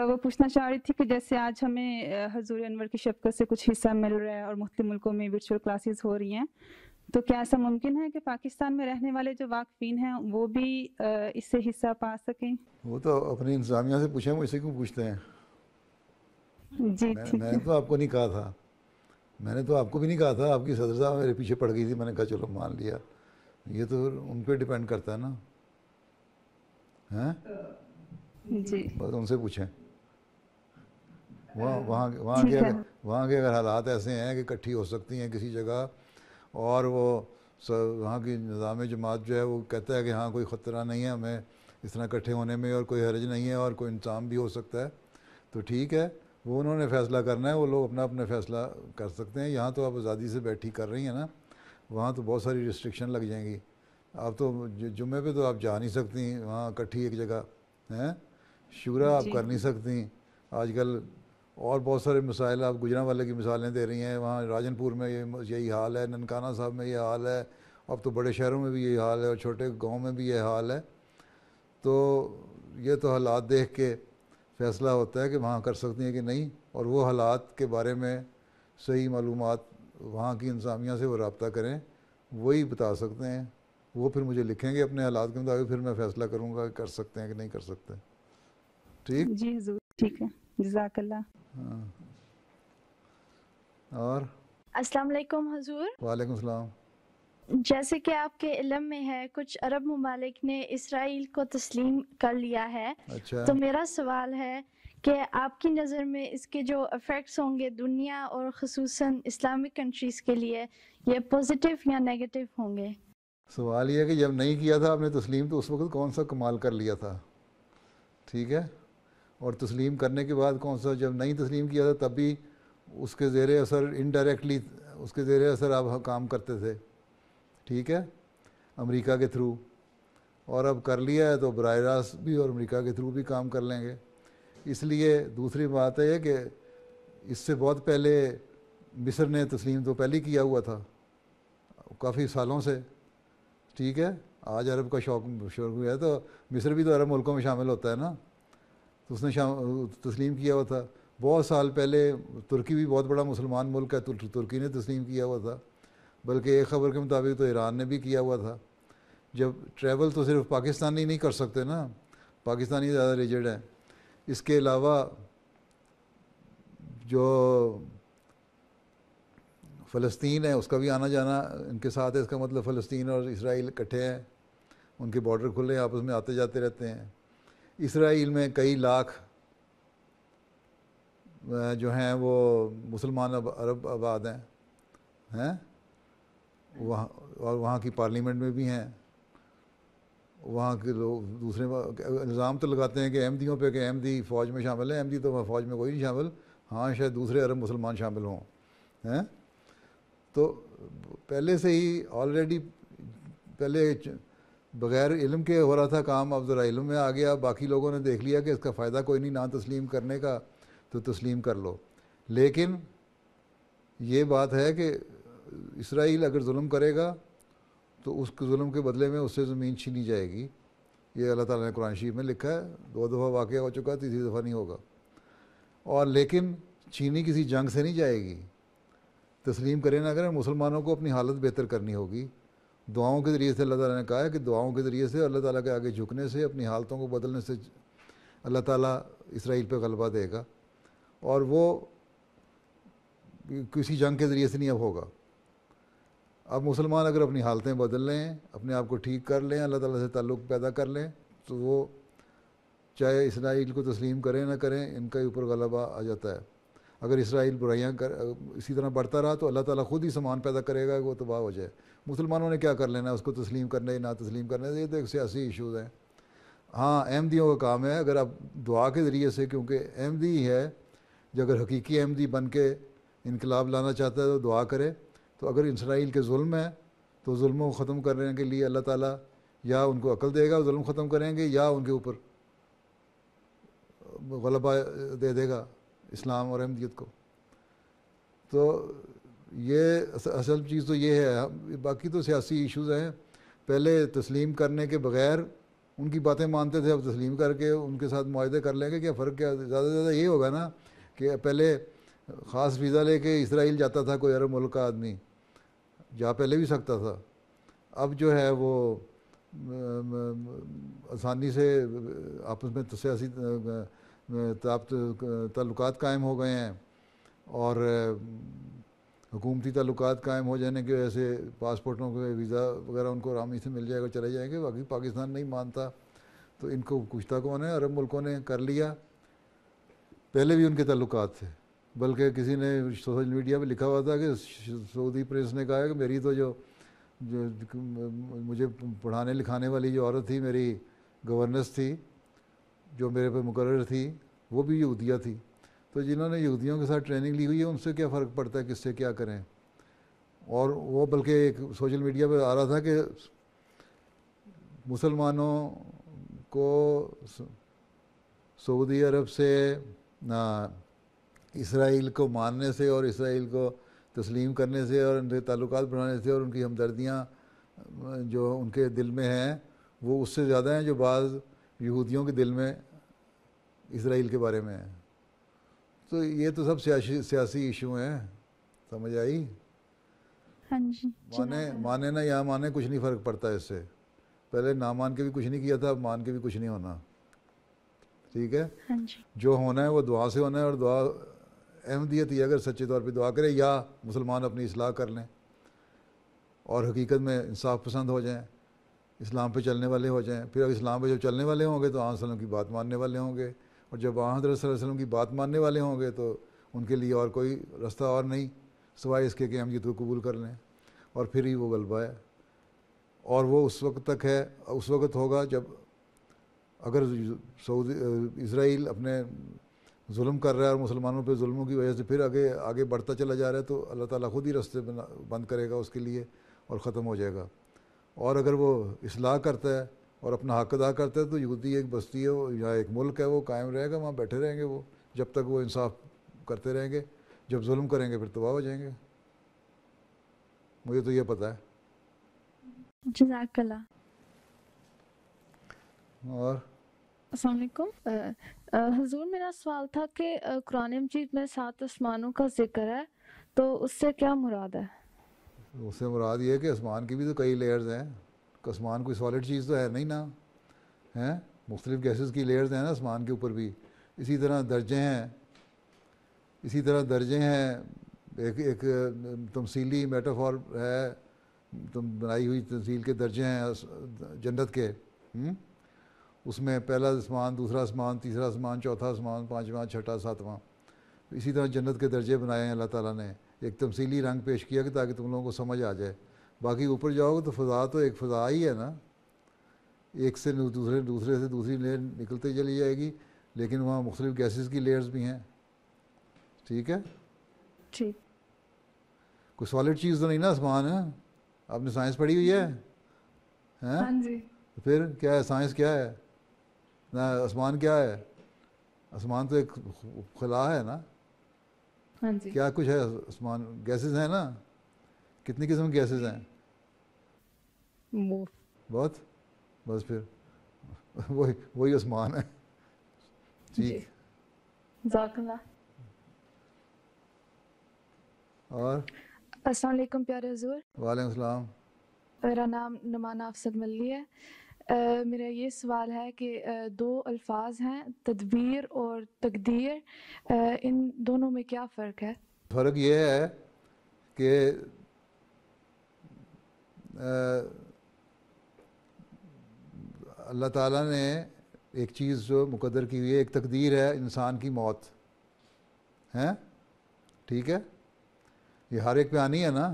وہ پوچھنا چاہ رہی تھی کہ جیسے آج ہمیں حضور انور کی شفقت سے کچھ حصہ مل رہا ہے اور مختلف ملکوں میں ورچوئل کلاسز ہو رہی ہیں، تو کیا ایسا ممکن ہے کہ پاکستان میں رہنے والے جو واقفین ہیں وہ بھی اس سے حصہ پا سکیں؟ وہ تو اپنی انتظامیہ سے پوچھیں، وہ اسے کیوں پوچھتے ہیں؟ جی میں نے تو آپ کو نہیں کہا تھا، میں نے تو آپ کو بھی نہیں کہا تھا. آپ کی صدر صاحب میرے پیچھے پڑ گئی تھی، میں نے کہا چلو مان لیا. یہ تو ان پہ ڈیپینڈ کرتا ہے نا. جی بس ان سے پوچھیں. وہاں کے اگر حالات ایسے ہیں کہ اکٹھی ہو سکتی ہیں کسی جگہ، اور وہ وہاں کی نظام جماعت جو ہے وہ کہتا ہے کہ ہاں کوئی خطرہ نہیں ہے ہمیں اس طرح اکٹھے ہونے میں، اور کوئی حرج نہیں ہے، اور کوئی انتظام بھی ہو سکتا ہے، تو ٹھیک ہے. وہ انہوں نے فیصلہ کرنا ہے، وہ لوگ اپنا اپنا فیصلہ کر سکتے ہیں. یہاں تو آپ آزادی سے بیٹھی کر رہی ہیں نا، وہاں تو بہت ساری ریسٹرکشن لگ جائیں گی. آپ تو جمعے پہ تو آپ جا نہیں سکتی وہاں اکٹھی ایک جگہ ہیں، شورا آپ کر نہیں سکتی. آج کل اور بہت سارے مسائل، آپ گجرانوالے کی مثالیں دے رہی ہیں، وہاں راجن پور میں یہی حال ہے، ننکانہ صاحب میں یہ حال ہے، اب تو بڑے شہروں میں بھی یہی حال ہے اور چھوٹے گاؤں میں بھی یہ حال ہے. تو یہ تو حالات دیکھ کے فیصلہ ہوتا ہے کہ وہاں کر سکتی ہیں کہ نہیں، اور وہ حالات کے بارے میں صحیح معلومات وہاں کی انتظامیہ سے وہ رابطہ کریں، وہی بتا سکتے ہیں. وہ پھر مجھے لکھیں گے اپنے حالات کے مطابق، پھر میں فیصلہ کروں گا کہ کر سکتے ہیں کہ نہیں کر سکتے. ٹھیک جی حضور ٹھیک ہے، جزاک اللہ. ہاں. اور السلام علیکم حضور. وعلیکم السلام. جیسے کہ آپ کے علم میں ہے کچھ عرب ممالک نے اسرائیل کو تسلیم کر لیا ہے، اچھا، تو میرا سوال ہے کہ آپ کی نظر میں اس کے جو افیکٹس ہوں گے دنیا اور خصوصاً اسلامک کنٹریز کے لیے، یہ پازیٹیو یا نیگیٹو ہوں گے؟ سوال یہ ہے کہ جب نہیں کیا تھا آپ نے تسلیم تو اس وقت کون سا کمال کر لیا تھا؟ ٹھیک ہے. اور تسلیم کرنے کے بعد کون سا، جب نہیں تسلیم کیا تھا تب بھی اس کے زیر اثر انڈائریکٹلی اس کے زیر اثر آپ کام کرتے تھے. ٹھیک ہے، امریکہ کے تھرو. اور اب کر لیا ہے تو براہ راست بھی اور امریکہ کے تھرو بھی کام کر لیں گے. اس لیے دوسری بات ہے کہ اس سے بہت پہلے مصر نے تسلیم تو پہلے کیا ہوا تھا کافی سالوں سے. ٹھیک ہے، آج عرب کا شوق ہوا ہے تو مصر بھی تو عرب ملکوں میں شامل ہوتا ہے نا، تو اس نے تسلیم کیا ہوا تھا. بہت سال پہلے ترکی بھی بہت بڑا مسلمان ملک ہے، ترکی نے تسلیم کیا ہوا تھا. بلکہ ایک خبر کے مطابق تو ایران نے بھی کیا ہوا تھا. جب ٹریول تو صرف پاکستانی نہیں کر سکتے نا، پاکستانی زیادہ ریجڈ ہیں. اس کے علاوہ جو فلسطین ہے اس کا بھی آنا جانا ان کے ساتھ ہے. اس کا مطلب فلسطین اور اسرائیل اکٹھے ہیں، ان کے بارڈر کھلے ہیں، آپس میں آتے جاتے رہتے ہیں. اسرائیل میں کئی لاکھ جو ہیں وہ مسلمان عرب آباد ہیں وہاں، اور وہاں کی پارلیمنٹ میں بھی ہیں. وہاں کے لوگ دوسرے الزام تو لگاتے ہیں کہ احمدیوں پہ کہ احمدی فوج میں شامل ہیں. احمدی تو فوج میں کوئی نہیں شامل، ہاں شاید دوسرے عرب مسلمان شامل ہوں ہیں. تو پہلے سے ہی آلریڈی پہلے بغیر علم کے ہو رہا تھا کام، اب ذرا علم میں آ گیا. باقی لوگوں نے دیکھ لیا کہ اس کا فائدہ کوئی نہیں نہ تسلیم کرنے کا، تو تسلیم کر لو. لیکن یہ بات ہے کہ اسرائیل اگر ظلم کرے گا تو اس کے ظلم کے بدلے میں اس سے زمین چھینی جائے گی. یہ اللہ تعالیٰ نے قرآن شریف میں لکھا ہے، 2 دفعہ واقعہ ہو چکا ہے، تیسری دفعہ نہیں ہوگا. اور لیکن چھینی کسی جنگ سے نہیں جائے گی. تسلیم کریں نہ کریں، مسلمانوں کو اپنی حالت بہتر کرنی ہوگی. دعاؤں کے ذریعے سے اللہ تعالیٰ نے کہا ہے کہ دعاؤں کے ذریعے سے اللہ تعالیٰ کے آگے جھکنے سے، اپنی حالتوں کو بدلنے سے اللہ تعالیٰ اسرائیل پہ غلبہ دے گا. اور وہ کسی جنگ کے ذریعے سے نہیں اب ہوگا. اب مسلمان اگر اپنی حالتیں بدل لیں، اپنے آپ کو ٹھیک کر لیں، اللہ تعالیٰ سے تعلق پیدا کر لیں، تو وہ چاہے اسرائیل کو تسلیم کریں نہ کریں ان کے اوپر غلبہ آ جاتا ہے. اگر اسرائیل برائیاں اسی طرح بڑھتا رہا تو اللہ تعالیٰ خود ہی سامان پیدا کرے گا کہ وہ تباہ ہو جائے. مسلمانوں نے کیا کر لینا ہے اس کو تسلیم کرنے نہ تسلیم کرنے سے؟ یہ تو ایک سیاسی ایشوز ہیں. ہاں احمدیوں کا کام ہے، اگر آپ دعا کے ذریعے سے، کیونکہ احمدی ہی ہے جو اگر حقیقی احمدی بن کے انقلاب لانا چاہتا ہے تو دعا کرے. تو اگر اسرائیل کے ظلم ہے تو ظلموں کو ختم کرنے کے لیے اللہ تعالیٰ یا ان کو عقل دے گا، ظلم ختم کریں گے، یا ان کے اوپر غلبہ دے دے گا اسلام اور احمدیت کو. تو یہ اصل چیز تو یہ ہے. باقی تو سیاسی ایشوز ہیں. پہلے تسلیم کرنے کے بغیر ان کی باتیں مانتے تھے، اب تسلیم کر کے ان کے ساتھ معاہدے کر لیں گے. کیا فرق، کیا زیادہ سے زیادہ یہ ہوگا نا کہ پہلے خاص ویزا لے کے اسرائیل جاتا تھا کوئی عرب ملک کا آدمی، جا پہلے بھی سکتا تھا. اب جو ہے وہ آسانی سے آپس میں سیاسی تعلقات قائم ہو گئے ہیں، اور حکومتی تعلقات قائم ہو جانے کی وجہ سے پاسپورٹوں کے ویزا وغیرہ ان کو آرام سے مل جائے گا، چلے جائیں گے. باقی پاکستان نہیں مانتا تو ان کو پوچھتا کون ہے؟ عرب ملکوں نے کر لیا. پہلے بھی ان کے تعلقات تھے، بلکہ کسی نے سوشل میڈیا پہ لکھا ہوا تھا کہ سعودی پریس نے کہا ہے کہ میری تو جو مجھے پڑھانے لکھانے والی جو عورت تھی، میری گورننس تھی جو میرے پہ مقرر تھی، وہ بھی یہودیہ تھی. تو جنہوں نے یہودیوں کے ساتھ ٹریننگ لی ہوئی ہے ان سے کیا فرق پڑتا ہے کس سے کیا کریں. اور وہ بلکہ ایک سوشل میڈیا پہ آ رہا تھا کہ مسلمانوں کو سعودی عرب سے اسرائیل کو ماننے سے اور اسرائیل کو تسلیم کرنے سے اور ان کے تعلقات بڑھانے سے اور ان کی ہمدردیاں جو ان کے دل میں ہیں وہ اس سے زیادہ ہیں جو بعض یہودیوں کے دل میں اسرائیل کے بارے میں ہیں. تو یہ تو سب سیاسی ایشو ہیں. سمجھ آئی؟ ہاں جی. مانے نہ یا مانے کچھ نہیں فرق پڑتا اس سے. پہلے نہ مان کے بھی کچھ نہیں کیا تھا, اب مان کے بھی کچھ نہیں ہونا. ٹھیک ہے؟ ہاں جی. جو ہونا ہے وہ دعا سے ہونا ہے, اور دعا احمدیت یہ اگر سچے طور پہ دعا کرے یا مسلمان اپنی اصلاح کر لیں اور حقیقت میں انصاف پسند ہو جائیں, اسلام پہ چلنے والے ہو جائیں. پھر اگر اسلام پہ جب چلنے والے ہوں گے تو آن وسلم کی بات ماننے والے ہوں گے, اور جب آن حضرت صلی اللہ علیہ وسلم کی بات ماننے والے ہوں گے تو ان کے لیے اور کوئی رستہ اور نہیں سوائے اس کے کہ ہم یہ تو قبول کر لیں, اور پھر ہی وہ غلبہ ہے. اور وہ اس وقت تک ہے, اس وقت ہوگا جب اگر اسرائیل اپنے ظلم کر رہا ہے اور مسلمانوں پہ ظلموں کی وجہ سے پھر آگے بڑھتا چلا جا رہا ہے تو اللہ تعالیٰ خود ہی راستے بند کرے گا اس کے لیے اور ختم ہو جائے گا. اور اگر وہ اصلاح کرتا ہے اور اپنا حق ادا کرتا ہے تو یہودی ایک بستی ہے یا ایک ملک ہے, وہ قائم رہے گا, وہاں بیٹھے رہیں گے وہ جب تک وہ انصاف کرتے رہیں گے. جب ظلم کریں گے پھر تباہ ہو جائیں گے. مجھے تو یہ پتہ ہے. جزاک اللہ. اور السلام علیکم. حضور میرا سوال تھا کہ قرآن مجید میں 7 آسمانوں کا ذکر ہے, تو اس سے کیا مراد ہے؟ اس سے مراد یہ ہے کہ آسمان کی بھی تو کئی لیئرز ہیں. آسمان کوئی سالڈ چیز تو ہے نہیں نا, ہیں مختلف گیسز کی لیئرز ہیں نا آسمان کے اوپر بھی. اسی طرح درجے ہیں. ایک تمثیلی میٹافور ہے, بنائی ہوئی تمثیل کے درجے ہیں جنت کے. اس میں پہلا آسمان, دوسرا آسمان, تیسرا آسمان, چوتھا آسمان, 5واں, 6واں, 7واں. اسی طرح جنت کے درجے بنائے ہیں اللہ تعالیٰ نے. ایک تمثیلی رنگ پیش کیا کہ تاکہ تم لوگوں کو سمجھ آ جائے. باقی اوپر جاؤ گے تو فضا تو ایک فضا ہی ہے نا, ایک سے دوسرے سے دوسری لیئر نکلتے چلی جائے گی, لیکن وہاں مختلف گیسز کی لیئرز بھی ہیں. ٹھیک ہے؟ ٹھیک. کوئی سالڈ چیز تو نہیں نا آسمان ہے. آپ نے سائنس پڑھی ہوئی ہے؟ ہاں جی. پھر کیا ہے سائنس, کیا ہے نا آسمان, کیا ہے آسمان؟ تو ایک خلا ہے نا. ہاں جی. کیا کچھ ہے آسمان؟ گیسز ہیں نا. کتنی قسم کے گیسز ہیں؟ بہت. بس پھر وہی آسمان ہے. ٹھیک. جزاک اللہ. اور السلام علیکم پیارے حضور. وعلیکم السلام. میرا نام نمانہ افسر ملی ہے. میرا یہ سوال ہے کہ 2 الفاظ ہیں تدبیر اور تقدیر, ان دونوں میں کیا فرق ہے؟ فرق یہ ہے کہ اللہ تعالیٰ نے ایک چیز جو مقدر کی ہوئی ہے, ایک تقدیر ہے انسان کی موت ہے. ٹھیک ہے؟ یہ ہر ایک پہ آنی ہے نا.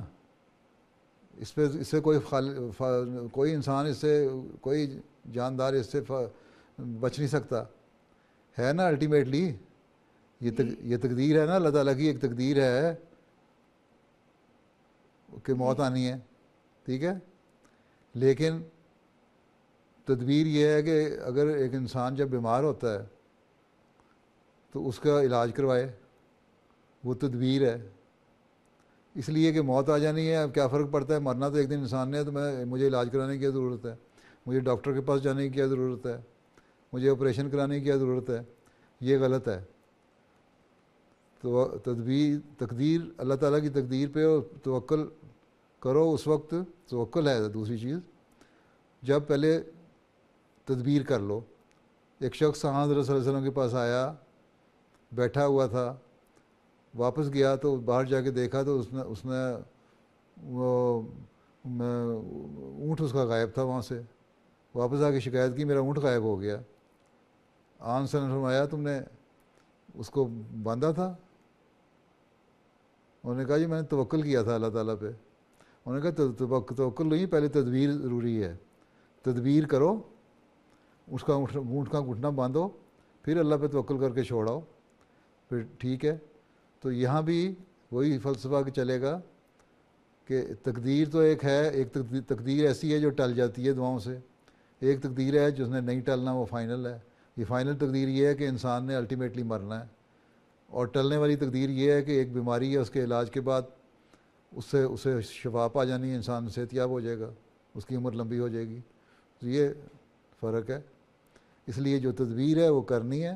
اس سے کوئی انسان, اس سے کوئی جاندار اس سے بچ نہیں سکتا ہے نا. الٹیمیٹلی یہ تقدیر ہے نا, اللہ تعالیٰ کی ایک تقدیر ہے کہ موت آنی ہے. ٹھیک ہے؟ لیکن تدبیر یہ ہے کہ اگر ایک انسان جب بیمار ہوتا ہے تو اس کا علاج کروائے, وہ تدبیر ہے. اس لیے کہ موت آ جانی ہے, اب کیا فرق پڑتا ہے, مرنا تو ایک دن انسان نے ہے, تو مجھے علاج کرانے کی کیا ضرورت ہے, مجھے ڈاکٹر کے پاس جانے کی کیا ضرورت ہے, مجھے آپریشن کرانے کی کیا ضرورت ہے. یہ غلط ہے. تو تقدیر اللہ تعالیٰ کی تقدیر پہ توکل کرو. اس وقت توکل ہے دوسری چیز جب پہلے تدبیر کر لو. ایک شخص حضرت صلی اللہ علیہ وسلم کے پاس آیا, بیٹھا ہوا تھا, واپس گیا تو باہر جا کے دیکھا تو اس نے وہ اونٹ اس کا غائب تھا. وہاں سے واپس آ کے شکایت کی میرا اونٹ غائب ہو گیا. آن سے فرمایا تم نے اس کو باندھا تھا؟ انہوں نے کہا جی میں نے توکل کیا تھا اللہ تعالیٰ پہ. انہوں نے کہا توکل نہیں, پہلے تدبیر ضروری ہے. تدبیر کرو, اس کا اونٹ کا گھٹنا باندھو, پھر اللہ پہ توکل کر کے چھوڑاؤ. پھر ٹھیک ہے. تو یہاں بھی وہی فلسفہ کہ چلے گا کہ تقدیر تو ایک ہے, ایک تقدیر ایسی ہے جو ٹل جاتی ہے دعاؤں سے, ایک تقدیر ہے جس نے نہیں ٹلنا, وہ فائنل ہے. یہ فائنل تقدیر یہ ہے کہ انسان نے الٹیمیٹلی مرنا ہے, اور ٹلنے والی تقدیر یہ ہے کہ ایک بیماری ہے, اس کے علاج کے بعد اسے شفا پا جانی ہے, انسان صحت یاب ہو جائے گا, اس کی عمر لمبی ہو جائے گی. تو یہ فرق ہے. اس لیے جو تدبیر ہے وہ کرنی ہے.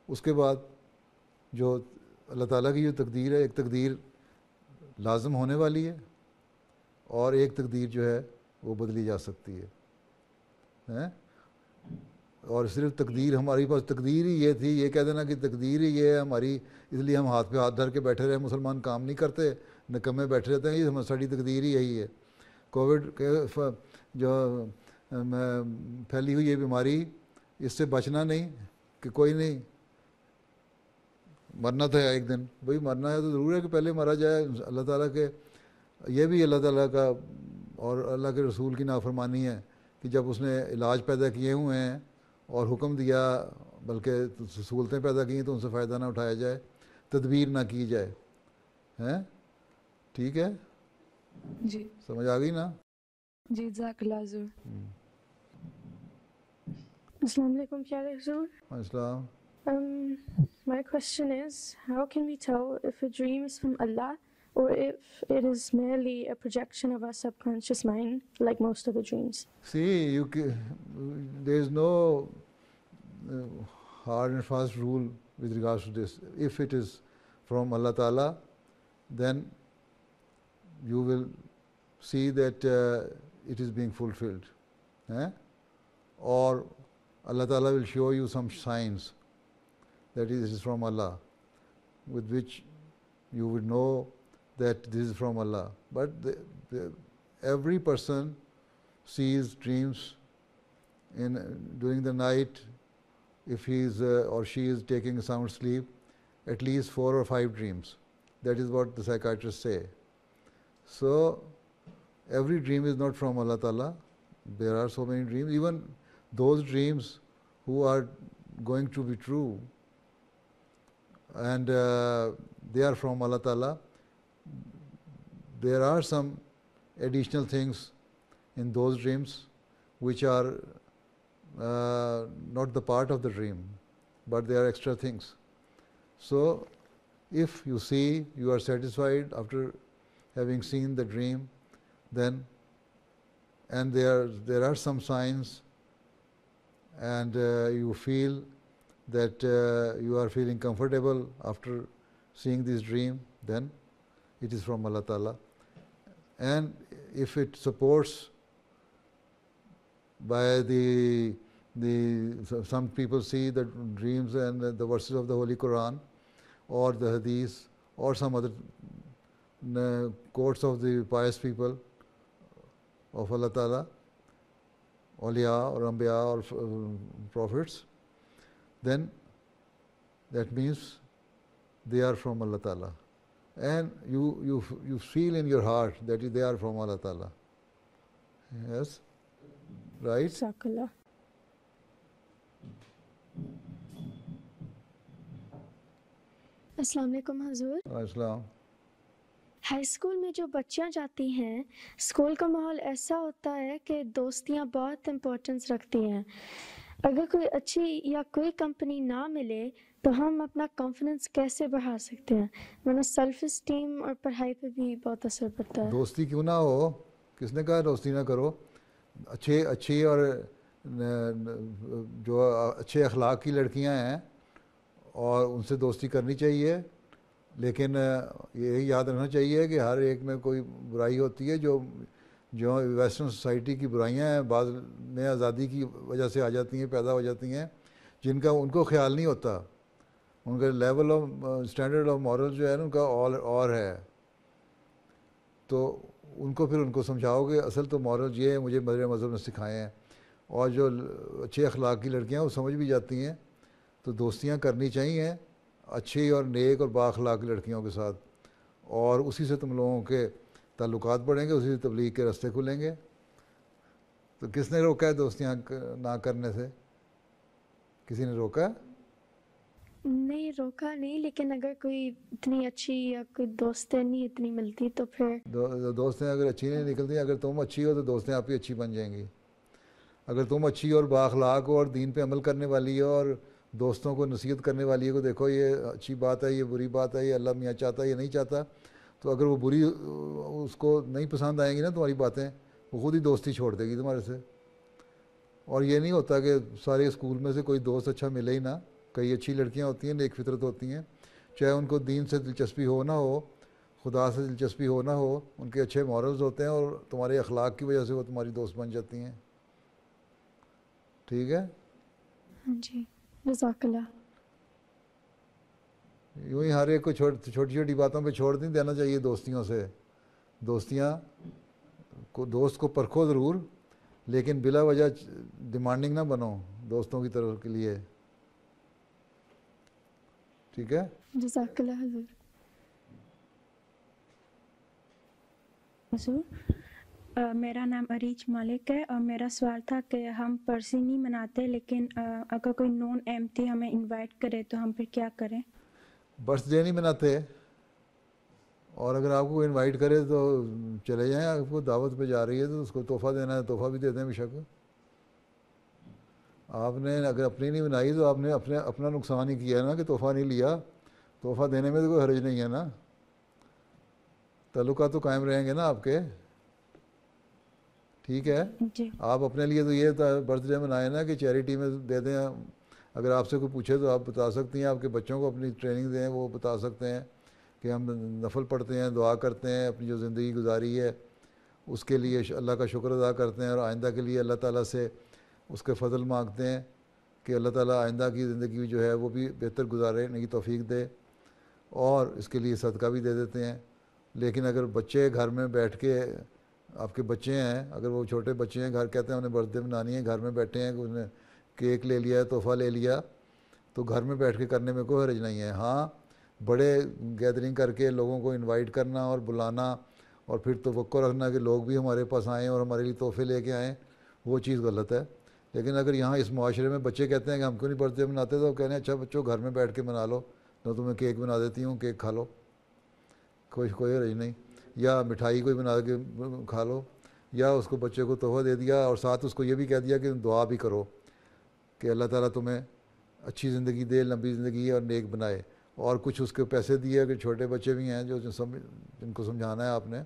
اس کے بعد جو اللہ تعالیٰ کی جو تقدیر ہے, ایک تقدیر لازم ہونے والی ہے اور ایک تقدیر جو ہے وہ بدلی جا سکتی ہے. اور صرف تقدیر, ہماری پاس تقدیر ہی یہ تھی, یہ کہہ دینا کہ تقدیر ہی یہ ہے ہماری, اس لیے ہم ہاتھ پہ ہاتھ دھر کے بیٹھے رہے, مسلمان کام نہیں کرتے, نکمے بیٹھے رہتے ہیں, یہ ہماری تقدیر ہی یہی ہے. کووڈ کے جو پھیلی ہوئی یہ بیماری, اس سے بچنا نہیں کہ کوئی نہیں, مرنا تھا ایک دن, بھئی مرنا ہے تو ضرور ہے کہ پہلے مرا جائے. اللہ تعالیٰ کے یہ بھی اللہ تعالیٰ کا اور اللہ کے رسول کی نافرمانی ہے کہ جب اس نے علاج پیدا کیے ہوئے ہیں اور حکم دیا, بلکہ سہولتیں پیدا کی ہیں, تو ان سے فائدہ نہ اٹھایا جائے, تدبیر نہ کی جائے. ہیں ٹھیک ہے, جی سمجھ آ گئی نا؟ جی جزاک اللہ حضور. Assalamu alaikum, Pyare Huzur. السلام. My question is, how can we tell if a dream is from Allah or if it is merely a projection of our subconscious mind, like most other dreams? See, there is no hard and fast rule with regards to this. If it is from Allah Ta'ala, then you will see that it is being fulfilled. Or Allah Ta'ala will show you some signs that this is from Allah, with which you would know that this is from Allah. But every person sees dreams during the night. If he is or she is taking a sound sleep, at least 4 or 5 dreams. That is what the psychiatrists say. So every dream is not from Allah Ta'ala. There are so many dreams. Even those dreams who are going to be true and they are from Allah Ta'ala, there are some additional things in those dreams which are not the part of the dream, but they are extra things. So if you see, you are satisfied after having seen the dream, then, and there are some signs, and you feel that you are feeling comfortable after seeing this dream, then it is from Allah Ta'ala. And if it supports by some people see the dreams and the verses of the Holy Quran or the Hadith or some other quotes of the pious people of Allah Ta'ala, awliya or anbiya or prophets, then that means they are from Allah Ta'ala. And you feel in your heart that they are from Allah Ta'ala. Yes? Right? Jazakallah. السلام علیکم حضور. السلام. High school میں جو بچیاں جاتی ہیں, school کا ماحول ایسا ہوتا ہے کہ دوستیاں بہت امپورٹنس رکھتی ہیں. اگر کوئی اچھی یا کوئی کمپنی نہ ملے تو ہم اپنا کانفیڈنس کیسے بڑھا سکتے ہیں؟ ورنہ سیلف اسٹیم اور پڑھائی پہ بھی بہت اثر پڑتا ہے. دوستی کیوں نہ ہو, کس نے کہا دوستی نہ کرو؟ اچھی اور جو اچھے اخلاق کی لڑکیاں ہیں اور ان سے دوستی کرنی چاہیے, لیکن یہی یاد رکھنا چاہیے کہ ہر ایک میں کوئی برائی ہوتی ہے. جو ویسٹرن سوسائٹی کی برائیاں ہیں, بعض میں آزادی کی وجہ سے آ جاتی ہیں, پیدا ہو جاتی ہیں, جن کا ان کو خیال نہیں ہوتا. ان کا level of standard of moral جو ہے نا ان کا اور ہے. تو ان کو سمجھاؤ کہ اصل تو مورل یہ ہے, مجھے میرے مذہب نے سکھائے ہیں. اور جو اچھے اخلاق کی لڑکیاں وہ سمجھ بھی جاتی ہیں. تو دوستیاں کرنی چاہیے اچھی اور نیک اور با اخلاق لڑکیوں کے ساتھ, اور اسی سے تم لوگوں کے تعلقات بڑھیں گے, اسی سے تبلیغ کے راستے کھلیں گے. تو کس نے روکا ہے دوستیاں نہ کرنے سے؟ کسی نے روکا ہے؟ نہیں روکا نہیں، لیکن اگر کوئی اتنی اچھی یا کوئی دوستیں نہیں اتنی ملتی تو پھر دوستیں اگر اچھی نہیں نکلتی، اگر تم اچھی ہو تو دوستیں آپ کی اچھی بن جائیں گی. اگر تم اچھی اور بااخلاق ہو اور دین پہ عمل کرنے والی ہو اور دوستوں کو نصیحت کرنے والی ہے کہ دیکھو یہ اچھی بات ہے، یہ بری بات ہے، یہ اللہ میاں چاہتا ہے، یہ نہیں چاہتا، تو اگر وہ بری اس کو نہیں پسند آئیں گی نا تمہاری باتیں، وہ خود ہی دوستی چھوڑ دے گی تمہارے سے. اور یہ نہیں ہوتا کہ سارے اسکول میں سے کوئی دوست اچھا ملے ہی نہ. کئی اچھی لڑکیاں ہوتی ہیں، نیک فطرت ہوتی ہیں، چاہے ان کو دین سے دلچسپی ہو نہ ہو، خدا سے دلچسپی ہو نہ ہو، ان کے اچھے مورلز ہوتے ہیں اور تمہارے اخلاق کی وجہ سے وہ تمہاری دوست بن جاتی ہیں. ٹھیک ہے؟ ہاں جی، جزاک اللہ. یوں ہی ہر ایک کو چھوٹی چھوٹی باتوں پہ چھوڑ نہیں دینا چاہیے دوستیوں سے. دوستیاں کو دوست کو پرکھو ضرور، لیکن بلا وجہ ڈیمانڈنگ نہ بنو دوستوں کی طرف کے لیے. ٹھیک ہے؟ جزاک اللہ حضور. حضور میرا نام اریج مالک ہے اور میرا سوال تھا کہ ہم پرسی نہیں مناتے، لیکن اگر کوئی نون احمدی ہمیں انوائٹ کرے تو ہم پھر کیا کریں؟ برتھ ڈے نہیں مناتے، اور اگر آپ کو کوئی انوائٹ کرے تو چلے جائیں. آپ کو دعوت پہ جا رہی ہے تو اس کو تحفہ دینا ہے، تحفہ بھی دے دیں بے شک. آپ نے اگر اپنی نہیں بنائی تو آپ نے اپنا نقصان ہی کیا ہے نا کہ تحفہ نہیں لیا. تحفہ دینے میں تو کوئی حرج نہیں ہے نا، تعلقات تو قائم رہیں گے نا آپ کے. ٹھیک ہے؟ جی. آپ اپنے لیے تو یہ برتھ ڈے منائے نا کہ چیریٹی میں دے دیں. اگر آپ سے کوئی پوچھے تو آپ بتا سکتی ہیں، آپ کے بچوں کو اپنی ٹریننگ دیں، وہ بتا سکتے ہیں کہ ہم نفل پڑھتے ہیں، دعا کرتے ہیں، اپنی جو زندگی گزاری ہے اس کے لیے اللہ کا شکر ادا کرتے ہیں، اور آئندہ کے لیے اللہ تعالیٰ سے اس کے فضل مانگتے ہیں کہ اللہ تعالیٰ آئندہ کی زندگی جو ہے وہ بھی بہتر گزارنے کی توفیق دے، اور اس کے لیے صدقہ بھی دے دیتے ہیں. لیکن اگر بچے گھر میں بیٹھ کے، آپ کے بچے ہیں، اگر وہ چھوٹے بچے ہیں، گھر کہتے ہیں انہیں برتھ ڈے منانی ہے، گھر میں بیٹھے ہیں، انہیں کیک لے لیا، تحفہ لے لیا، تو گھر میں بیٹھ کے کرنے میں کوئی حرج نہیں ہے. ہاں بڑے گیدرنگ کر کے لوگوں کو انوائٹ کرنا اور بلانا اور پھر توقع رکھنا کہ لوگ بھی ہمارے پاس آئیں اور ہمارے لیے تحفے لے کے آئیں، وہ چیز غلط ہے. لیکن اگر یہاں اس معاشرے میں بچے کہتے ہیں کہ ہم کیوں نہیں برتھ ڈے مناتے، تو کہنے ہیں اچھا بچوں گھر میں بیٹھ کے منا لو، تو تمہیں کیک بنا دیتی ہوں، کیک کھا لو، کوئی حرج نہیں. یا مٹھائی کوئی بنا کے کھا لو، یا اس کو بچے کو تحفہ دے دیا اور ساتھ اس کو یہ بھی کہہ دیا کہ دعا بھی کرو کہ اللہ تعالیٰ تمہیں اچھی زندگی دے، لمبی زندگی اور نیک بنائے. اور کچھ اس کے پیسے دیے کہ چھوٹے بچے بھی ہیں جن کو سمجھانا ہے آپ نے،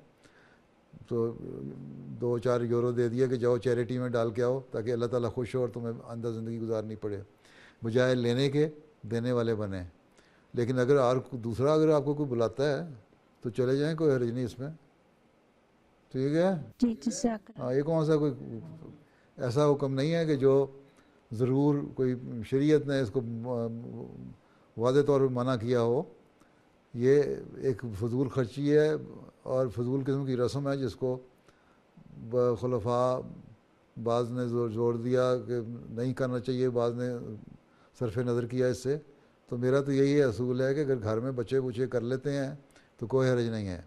تو 2-4 یورو دے دیا کہ جاؤ چیریٹی میں ڈال کے آؤ تاکہ اللہ تعالیٰ خوش ہو اور تمہیں آئندہ زندگی گزارنی پڑے. بجائے لینے کے دینے والے بنیں. لیکن اگر دوسرا اگر آپ کو کوئی بلاتا ہے تو چلے جائیں، کوئی حرج نہیں اس میں. ٹھیک ہے؟ جی جزاک اللہ. ہاں، یہ کون سا کوئی ایسا حکم نہیں ہے کہ جو ضرور کوئی شریعت نے اس کو واضح طور پہ منع کیا ہو. یہ ایک فضول خرچی ہے اور فضول قسم کی رسم ہے جس کو خلفاء بعض نے زور دیا کہ نہیں کرنا چاہیے، بعض نے صرف نظر کیا اس سے. تو میرا تو یہی اصول ہے کہ اگر گھر میں بچے بچے کر لیتے ہیں تو کوئی حرج نہیں ہے،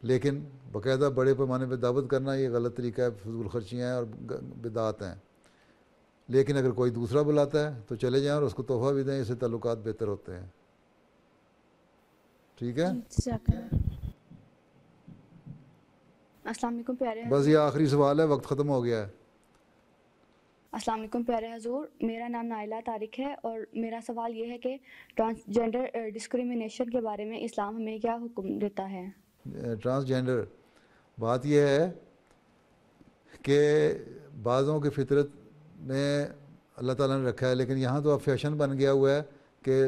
لیکن باقاعدہ بڑے پیمانے پہ دعوت کرنا یہ غلط طریقہ ہے، فضول خرچیاں ہیں اور بدعات ہیں. لیکن اگر کوئی دوسرا بلاتا ہے تو چلے جائیں اور اس کو تحفہ بھی دیں، اس سے تعلقات بہتر ہوتے ہیں. ٹھیک ہے؟ جزاک اللہ. السلام علیکم پیارے حضور. بس یہ آخری سوال ہے، وقت ختم ہو گیا ہے. السلام علیکم پیارے حضور، میرا نام نائلہ طارق ہے اور میرا سوال یہ ہے کہ ٹرانسجینڈر ڈسکریمنیشن کے بارے میں اسلام ہمیں کیا حکم دیتا ہے؟ ٹرانسجینڈر، بات یہ ہے کہ بعضوں کی فطرت میں اللہ تعالیٰ نے رکھا ہے، لیکن یہاں تو اب فیشن بن گیا ہوا ہے کہ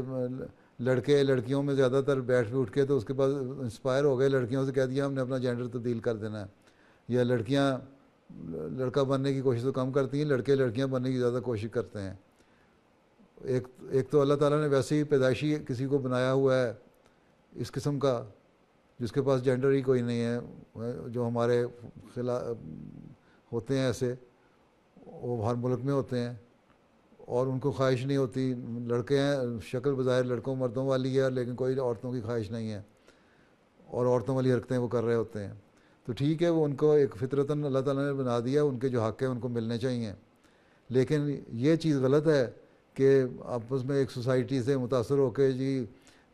لڑکے لڑکیوں میں زیادہ تر بیٹھ اٹھ کے تو اس کے بعد انسپائر ہو گئے، لڑکیوں سے کہہ دیا ہم نے اپنا جینڈر تبدیل کر دینا ہے. یا لڑکیاں لڑکا بننے کی کوشش تو کم کرتی ہیں، لڑکے لڑکیاں بننے کی زیادہ کوشش کرتے ہیں. ایک تو اللہ تعالیٰ نے ویسے ہی پیدائشی کسی کو بنایا ہوا ہے اس قسم کا جس کے پاس جینڈر ہی کوئی نہیں ہے. جو ہمارے ہوتے ہیں ایسے، وہ ہر ملک میں ہوتے ہیں اور ان کو خواہش نہیں ہوتی. لڑکے ہیں، شکل بظاہر لڑکوں مردوں والی ہے لیکن کوئی عورتوں کی خواہش نہیں ہے اور عورتوں والی حرکتیں وہ کر رہے ہوتے ہیں. تو ٹھیک ہے، وہ ان کو ایک فطرتاً اللہ تعالیٰ نے بنا دیا، ان کے جو حق ہیں ان کو ملنے چاہیے. لیکن یہ چیز غلط ہے کہ آپس میں ایک سوسائٹی سے متاثر ہو کے جی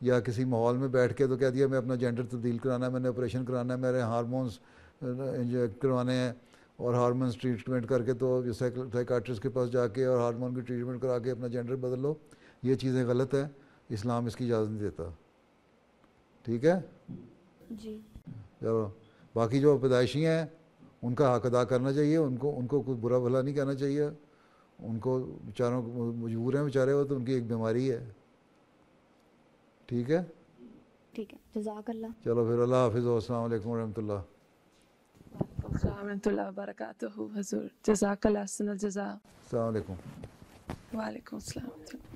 یا کسی ماحول میں بیٹھ کے تو کہہ دیا میں اپنا جینڈر تبدیل کرانا ہے, میں نے آپریشن کرانا ہے, میرے ہارمونس انجیکٹ کروانے ہیں, اور ہارمونس ٹریٹمنٹ کر کے تو سائیکاٹرسٹ کے پاس جا کے اور ہارمون کی ٹریٹمنٹ کرا کے اپنا جینڈر بدل لو. یہ چیزیں غلط ہیں, اسلام اس کی اجازت نہیں دیتا. ٹھیک ہے جی. چلو باقی جو پیدائشی ہیں ان کا حق ادا کرنا چاہیے, ان کو کوئی برا بھلا نہیں کہنا چاہیے. ان کو بیچاروں کو مجبور ہیں بیچارے وہ, تو ان کی ایک بیماری ہے. ٹھیک ہے ٹھیک ہے, جزاک اللہ. چلو پھر اللہ حافظ, السلام علیکم ورحمۃ اللہ. السلام ورحمۃ اللہ وبرکاتہ حضور, جزاک اللہ احسن الجزاء. السلام علیکم. وعلیکم السلام.